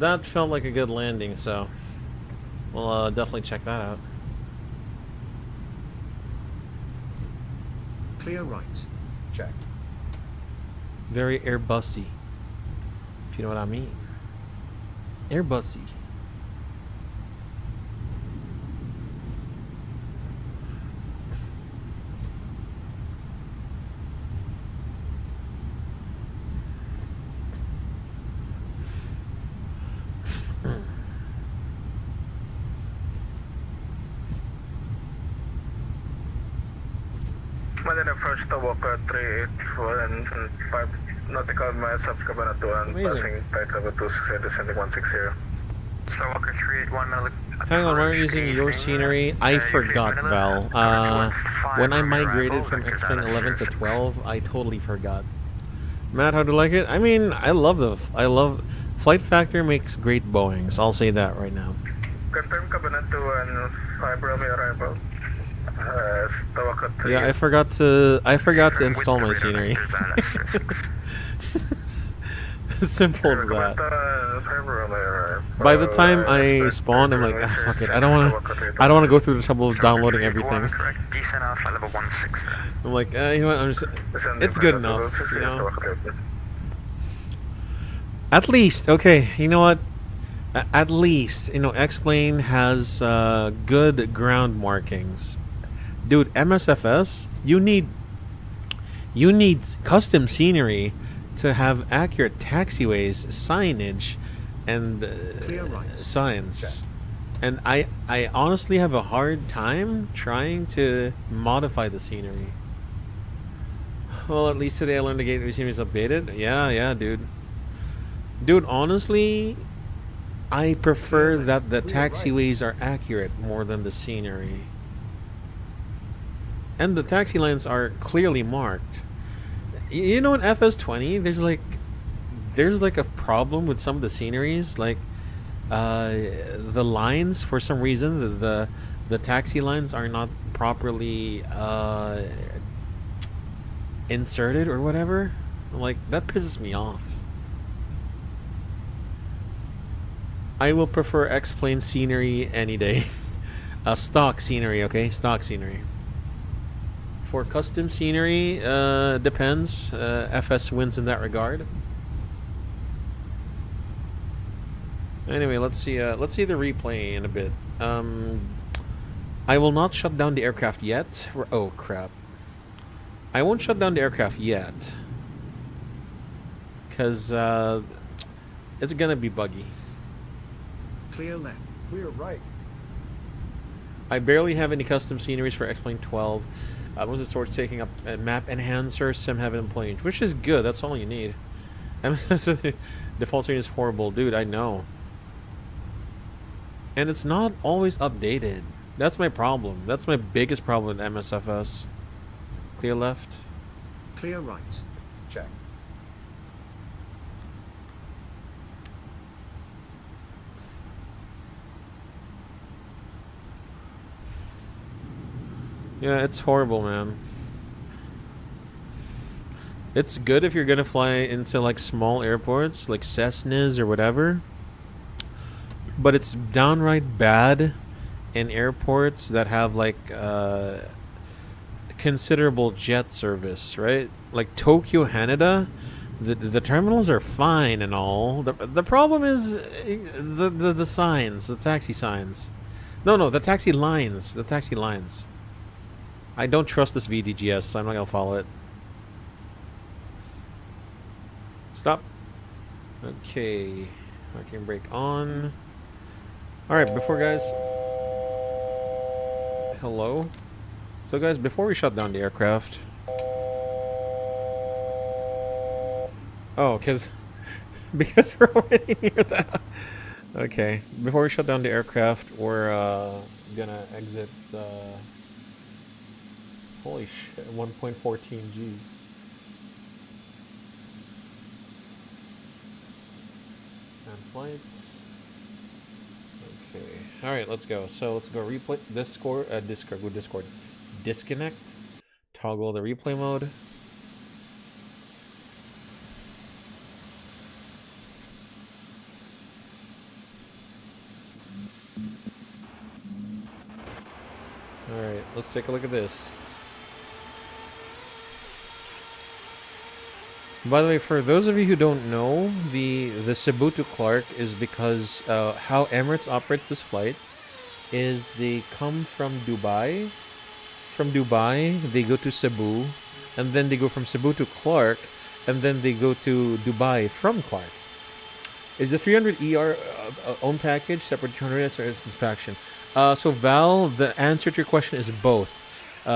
That felt like a good landing, so we'll definitely check that out. Clear right. Check. Very Airbusy, if you know what I mean. Airbusy. Manila approach to Walker 385 nautical miles of Cabanatuan, passing flight level 26 descending 160. So Walker 381, Hang on, we're using your scenery. I forgot, Val. When I migrated from XP 11 to 12, I totally forgot. Matt, how do you like it? I mean, I love FlightFactor makes great Boeings. I'll say that right now. Confirm Cabanatuan 5 Romeo arrival. Yeah, I forgot to install my scenery. Simple as that. By the time I spawn, I'm like, ah, fuck it. I don't want to go through the trouble of downloading everything. Correct. Descent on flight level 16. I'm like, you know what? It's good enough, you know. At least, okay. You know what? At least, you know, X-Plane has good ground markings. Dude, MSFS, you need custom scenery to have accurate taxiways, signage, and signs. And I honestly have a hard time trying to modify the scenery. Well, at least today I learned the gateway scenery is updated. Yeah, dude. Dude, honestly, I prefer that the taxiways are accurate more than the scenery. And the taxi lines are clearly marked. You know, in FS20, there's like a problem with some of the sceneries. Like, the lines, for some reason, the taxi lines are not properly inserted or whatever. Like, that pisses me off. I will prefer X-Plane scenery any day. Stock scenery, okay? Stock scenery. For custom scenery, depends. FS wins in that regard. Anyway, let's see the replay in a bit. I will not shut down the aircraft yet. Oh crap! I won't shut down the aircraft yet, because it's gonna be buggy. Clear left. Clear right. I barely have any custom sceneries for X-Plane 12. Once it starts taking up map enhancer, sim heaven and plane, which is good. That's all you need. Default setting is horrible, dude. I know. And it's not always updated. That's my problem. That's my biggest problem with MSFS. Clear left. Clear right. Check. Yeah, it's horrible, man. It's good if you're gonna fly into like small airports, like Cessnas or whatever. But it's downright bad in airports that have like considerable jet service, right? Like Tokyo, Haneda, the terminals are fine and all. The problem is the signs, the taxi signs. No, the taxi lines. The taxi lines. I don't trust this VDGS, so I'm not gonna follow it. Stop. Okay. Parking brake on. Alright, before guys... Hello? So guys, before we shut down the aircraft... Oh, because we're already near that. Okay, before we shut down the aircraft, we're gonna exit the... Holy shit, 1.14 Gs. And flight. Okay. Alright, let's go. So let's go replay Discord. Disconnect. Toggle the replay mode. Alright, let's take a look at this. By the way, for those of you who don't know, the Cebu to Clark is because how Emirates operates this flight is they come from Dubai. From Dubai, they go to Cebu, and then they go from Cebu to Clark, and then they go to Dubai from Clark. Is the 300ER own package separate 200S or inspection? So Val, the answer to your question is both.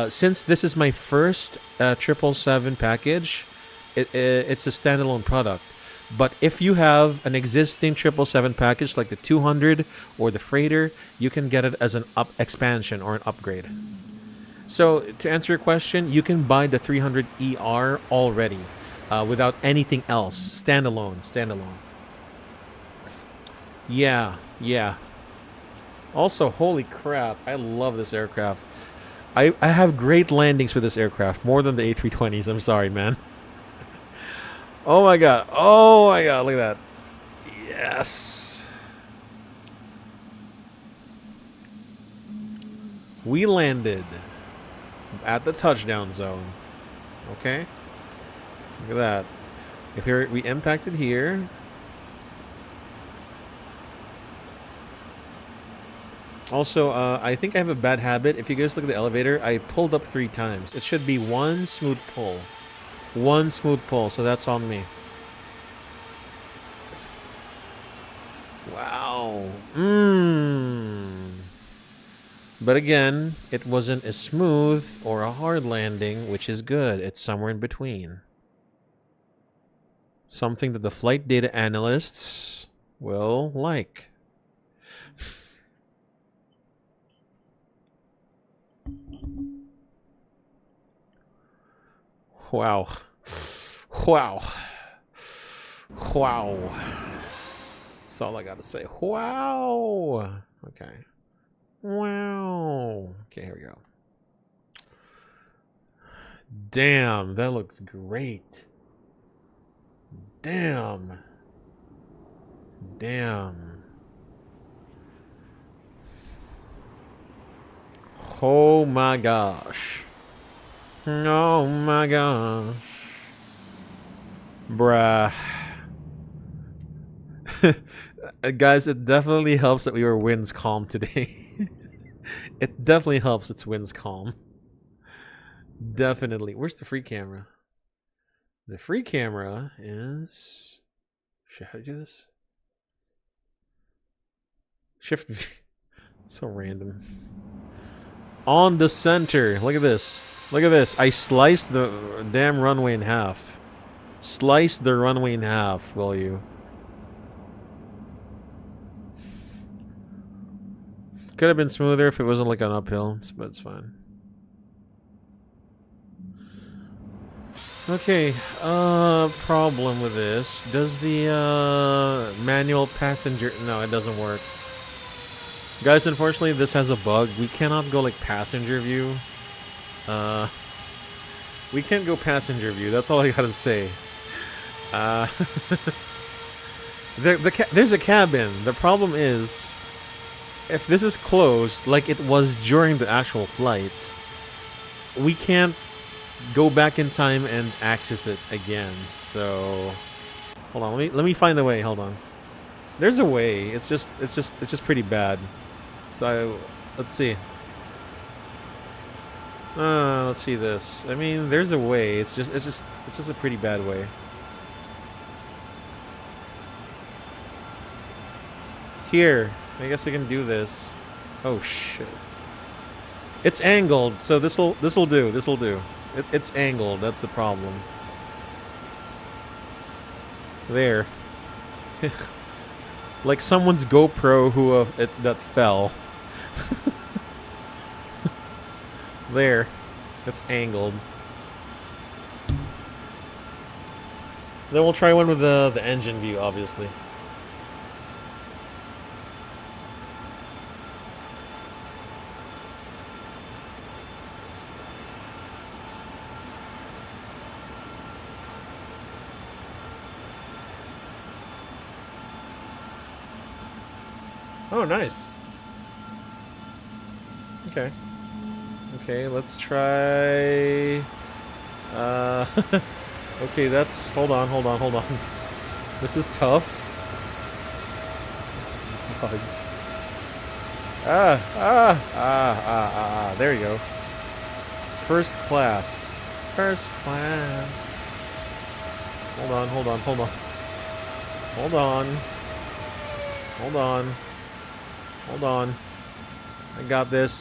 Since this is my first 777 package, it's a standalone product. But if you have an existing 777 package like the 200 or the freighter, you can get it as an expansion or an upgrade. So to answer your question, you can buy the 300ER already without anything else. Standalone. Yeah. Also, holy crap, I love this aircraft. I have great landings with this aircraft, more than the A320s. I'm sorry, man. Oh my god. Oh my god. Look at that. Yes. We landed at the touchdown zone. Okay. Look at that. If we impacted here. Also, I think I have a bad habit. If you guys look at the elevator, I pulled up 3 times. It should be one smooth pull. One smooth pull, so that's on me. Wow. But again, it wasn't a smooth or a hard landing, which is good. It's somewhere in between. Something that the flight data analysts will like. Wow. Wow. Wow. That's all I gotta say. Wow. Okay. Wow. Okay, here we go. Damn, that looks great. Damn. Damn. Oh my gosh. Oh my gosh. Bruh. Guys, it definitely helps that we were winds calm today. It definitely helps it's winds calm. Definitely. Where's the free camera? The free camera is... How do you do this? Shift V. So random. On the center. Look at this. Look at this. I sliced the damn runway in half. Slice the runway in half, will you? Could have been smoother if it wasn't like an uphill, but it's fine. Okay, problem with this. Does the manual passenger... No, it doesn't work. Guys, unfortunately, this has a bug. We cannot go like passenger view. We can't go passenger view. That's all I gotta say. There's a cabin. The problem is, if this is closed, like it was during the actual flight, we can't go back in time and access it again. So, hold on. Let me find a way. Hold on. There's a way. It's just pretty bad. So, let's see. Let's see this. I mean, there's a way. It's just a pretty bad way. Here, I guess we can do this. Oh shit! It's angled, so this'll do. This'll do. It's angled. That's the problem. There. Like someone's GoPro who that fell. There. It's angled. Then we'll try one with the engine view, obviously. Oh, nice. Okay. Okay, let's try... okay, that's... Hold on. This is tough. It's bugged. There you go. First class. First class. Hold on. I got this.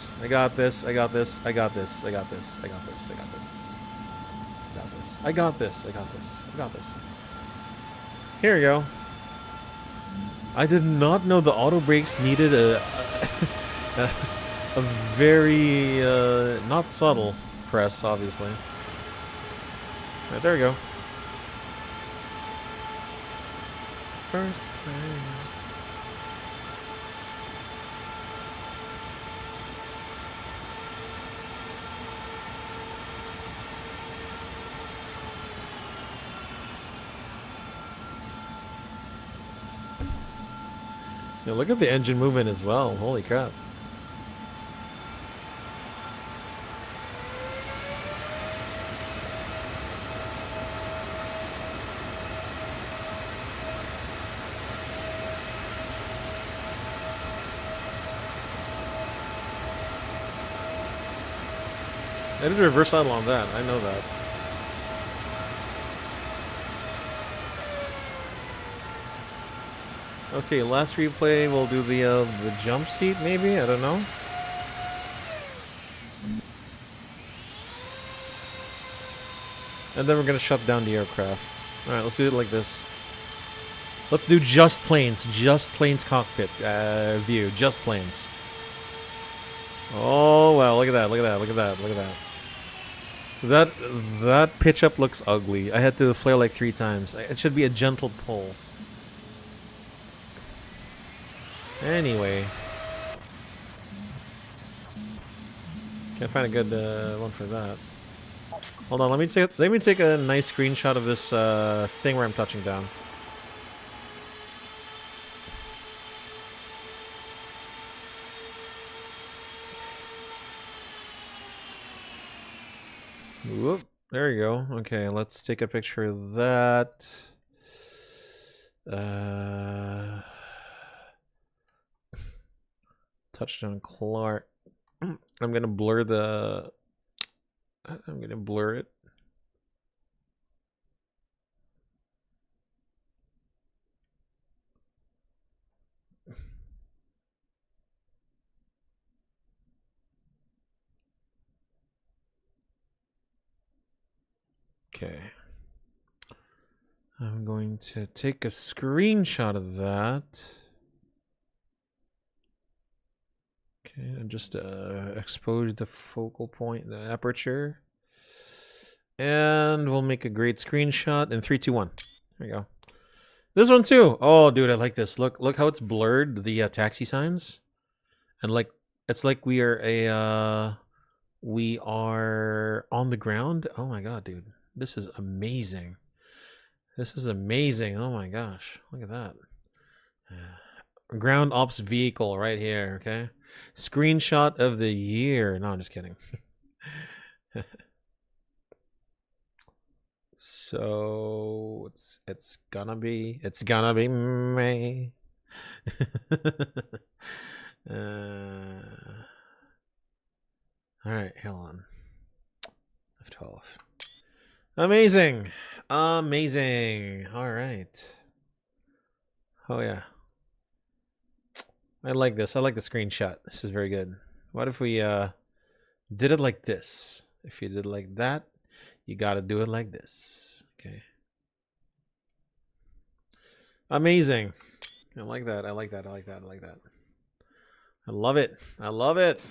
Here we go. I did not know the auto brakes needed a very not subtle press, obviously. Right, there we go. First class. Yeah, look at the engine movement as well. Holy crap. I did a reverse idle on that. I know that. Okay, last replay we'll do the jump seat maybe? I don't know. And then we're gonna shut down the aircraft. Alright, let's do it like this. Let's do just planes cockpit view, just planes. Oh wow, look at that, look at that, look at that, look at that. That pitch up looks ugly. I had to flare like 3 times. It should be a gentle pull. Anyway, can't find a good one for that. Hold on, let me take a nice screenshot of this thing where I'm touching down. Whoop, there you go. Okay, let's take a picture of that. Touchdown Clark. I'm gonna blur the. I'm gonna blur it. Okay. I'm going to take a screenshot of that. Okay, and just expose the focal point, the aperture. And we'll make a great screenshot in 3, 2, 1. There we go. This one too. Oh, dude, I like this. Look how it's blurred, the taxi signs. And like, it's like we are on the ground. Oh my god, dude. This is amazing. This is amazing. Oh my gosh. Look at that. Ground ops vehicle right here, okay? Screenshot of the year. No, I'm just kidding. So it's gonna be me. All right, hold on. F12. Amazing. Amazing. All right. Oh yeah. I like this. I like the screenshot. This is very good. What if we did it like this? If you did it like that, you got to do it like this. Okay. Amazing. I like that. I like that. I like that. I like that. I love it. I love it.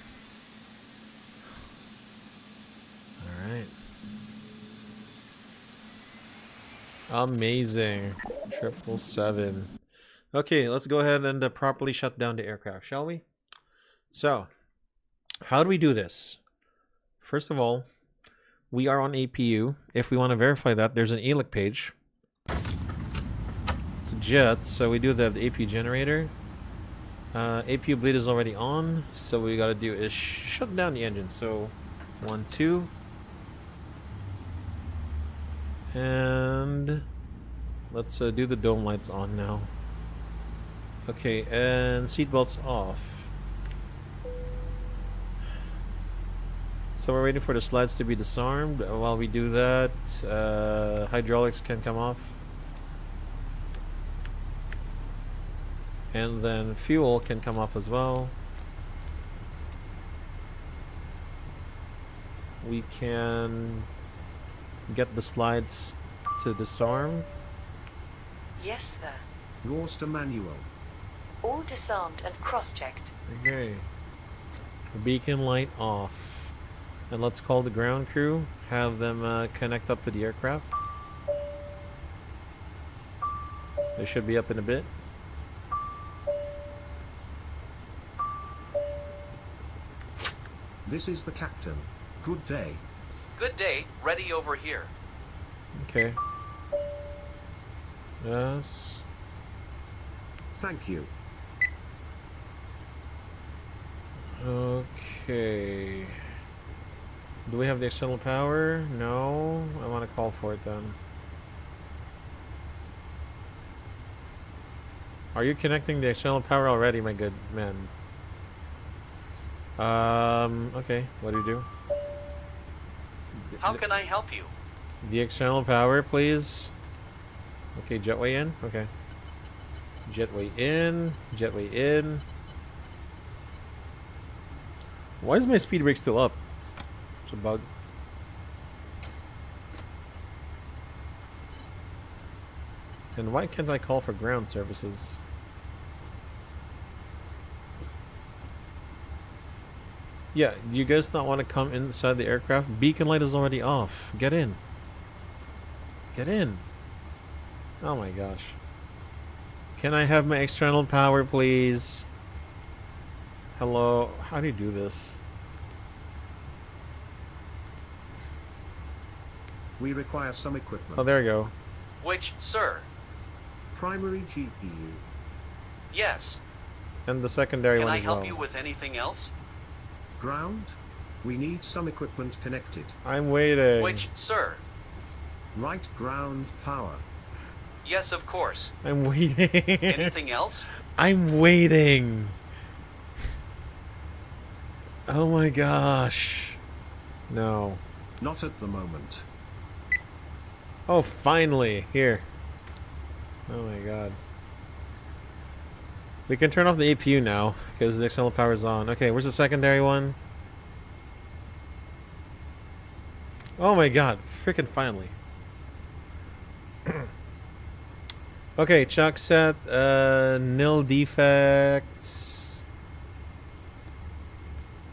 All right. Amazing. 777. Okay, let's go ahead and properly shut down the aircraft, shall we? So, how do we do this? First of all, we are on APU. If we want to verify that, there's an ELIC page. It's a jet, so we do the APU generator. APU bleed is already on, so what we gotta do is shut down the engine. So, 1, 2. And let's do the dome lights on now. Okay, and seatbelts off. So we're waiting for the slides to be disarmed. While we do that, hydraulics can come off. And then fuel can come off as well. We can get the slides to disarm. Yes, sir. Ghost manual. All disarmed and cross-checked. Okay. Beacon light off. And let's call the ground crew. Have them connect up to the aircraft. They should be up in a bit. This is the captain. Good day. Good day, ready over here. Okay. Yes. Thank you. Okay. Do we have the external power? No. I want to call for it then. Are you connecting the external power already, my good man? Okay. What do you do? How can I help you? The external power, please. Okay, jetway in. Okay. Jetway in. Jetway in. Why is my speed brake still up? It's a bug. And why can't I call for ground services? Yeah, do you guys not want to come inside the aircraft? Beacon light is already off. Get in. Get in. Oh my gosh. Can I have my external power, please? Hello? How do you do this? We require some equipment. Oh, there you go. Which, sir? Primary GPU. Yes. And the secondary Can one I as help well. you with anything else? Ground? We need some equipment connected. I'm waiting. Which, sir? Right ground power. Yes, of course. I'm waiting. Anything else? I'm waiting. Oh my gosh. No. Not at the moment. Oh, finally. Here. Oh my god. We can turn off the APU now, because the external power is on. Okay, where's the secondary one? Oh my god. Freaking finally. Okay, chuck set, nil defects.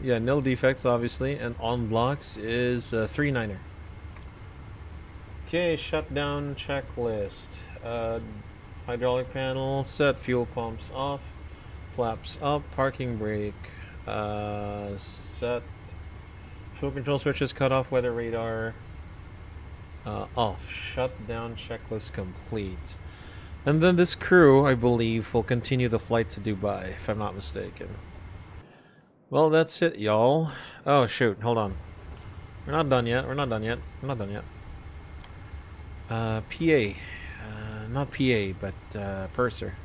Yeah, nil defects, obviously. And on blocks is 3-9er. Okay, shutdown checklist. Hydraulic panel set, fuel pumps off, flaps up, parking brake set, fuel control switches cut off, weather radar off. Shutdown checklist complete. And then this crew, I believe, will continue the flight to Dubai, if I'm not mistaken. Well, that's it, y'all. Oh, shoot, hold on. We're not done yet, we're not done yet, we're not done yet. PA. Not PA, but purser.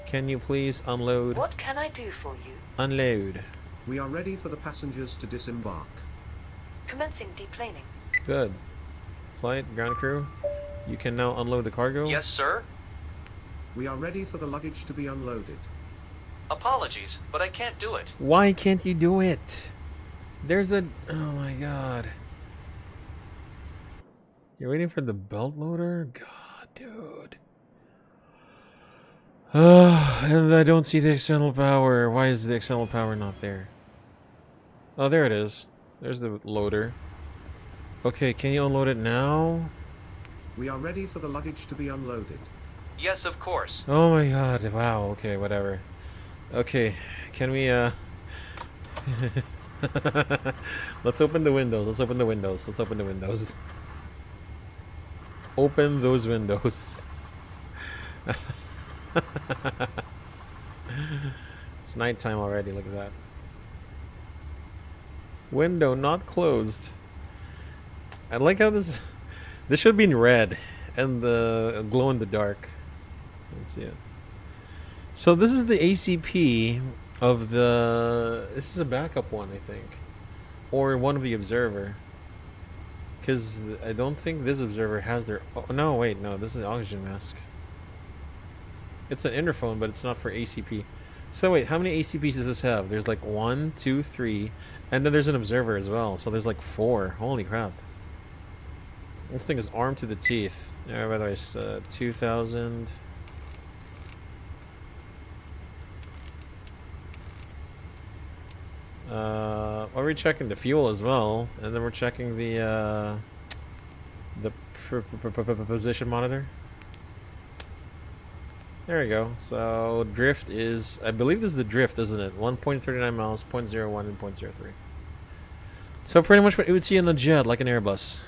Can you please unload? What can I do for you? Unload. We are ready for the passengers to disembark. Commencing deplaning. Good. Flight, ground crew. You can now unload the cargo. Yes, sir? We are ready for the luggage to be unloaded. Apologies, but I can't do it. Why can't you do it? There's a... Oh my god. You're waiting for the belt loader? God, dude. And I don't see the external power. Why is the external power not there? Oh, there it is. There's the loader. Okay, can you unload it now? We are ready for the luggage to be unloaded. Yes, of course. Oh my god, wow, okay, whatever. Okay, can we, let's open the windows, let's open the windows, let's open the windows. Open those windows. It's nighttime already, look at that. Window not closed. I like how this should be in red and the glow in the dark. Let's see it. So this is the ACP of the... This is a backup one, I think. Or one of the observer. Because I don't think this observer has their... Oh, no, wait, no, this is an oxygen mask. It's an interphone, but it's not for ACP. So wait, how many ACPs does this have? There's like 1, 2, 3, and then there's an observer as well. So there's like 4. Holy crap. This thing is armed to the teeth. Yeah, by the way, it's 2,000... Are we checking the fuel as well? And then we're checking the position monitor. There we go. So drift is, I believe this is the drift, isn't it? 1.39 miles, 0.01 and 0.03. So pretty much what you would see in a jet, like an Airbus.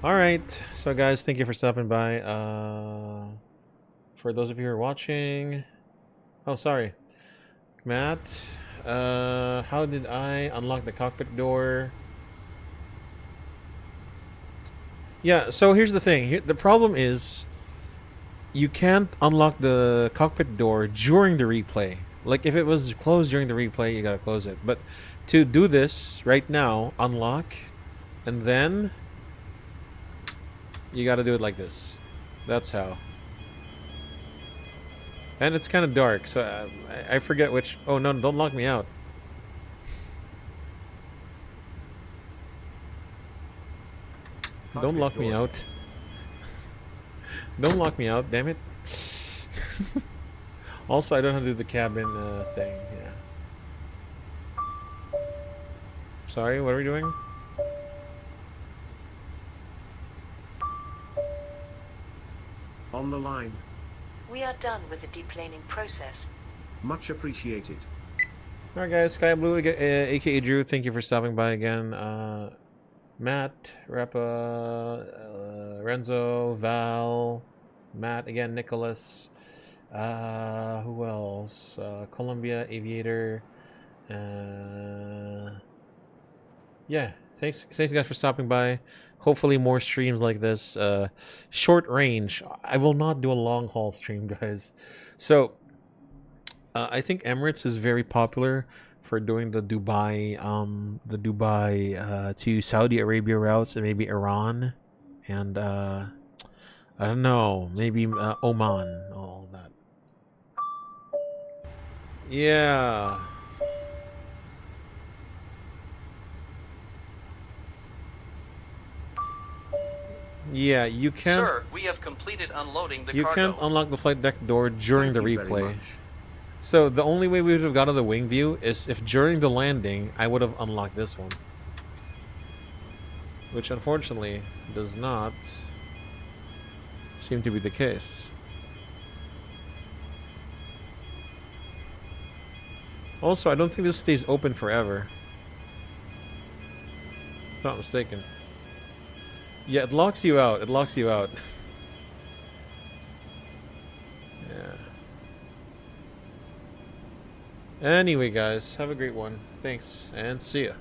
Alright, so guys, thank you for stopping by. For those of you who are watching... Oh, sorry. Matt, how did I unlock the cockpit door? Yeah, so here's the thing. The problem is you can't unlock the cockpit door during the replay. Like, if it was closed during the replay, you gotta close it. But to do this right now, unlock, and then you gotta do it like this. That's how. And it's kind of dark, so I forget which... Oh, no, don't lock me out. Don't lock me out. Don't lock me out, damn it. Also, I don't know how to do the cabin thing. Yeah. Sorry, what are we doing? On the line. We are done with the deplaning process. Much appreciated. Alright guys, Sky Blue, aka Drew, thank you for stopping by again. Matt, Repa, Renzo, Val, Matt, again, Nicholas, who else? Columbia, Aviator, yeah, thanks guys for stopping by. Hopefully more streams like this. Short range. I will not do a long haul stream, guys. So, I think Emirates is very popular for doing the Dubai to Saudi Arabia routes, and maybe Iran, and I don't know, maybe Oman, all that. Yeah. Yeah, you can. Sir, we have completed unloading the you cargo. can't unlock the flight deck door during Thank the you very replay. much. So the only way we would have gotten the wing view is if during the landing I would have unlocked this one, which unfortunately does not seem to be the case. Also, I don't think this stays open forever. If I'm not mistaken. Yeah, it locks you out. It locks you out. Yeah. Anyway, guys, have a great one. Thanks, and see ya.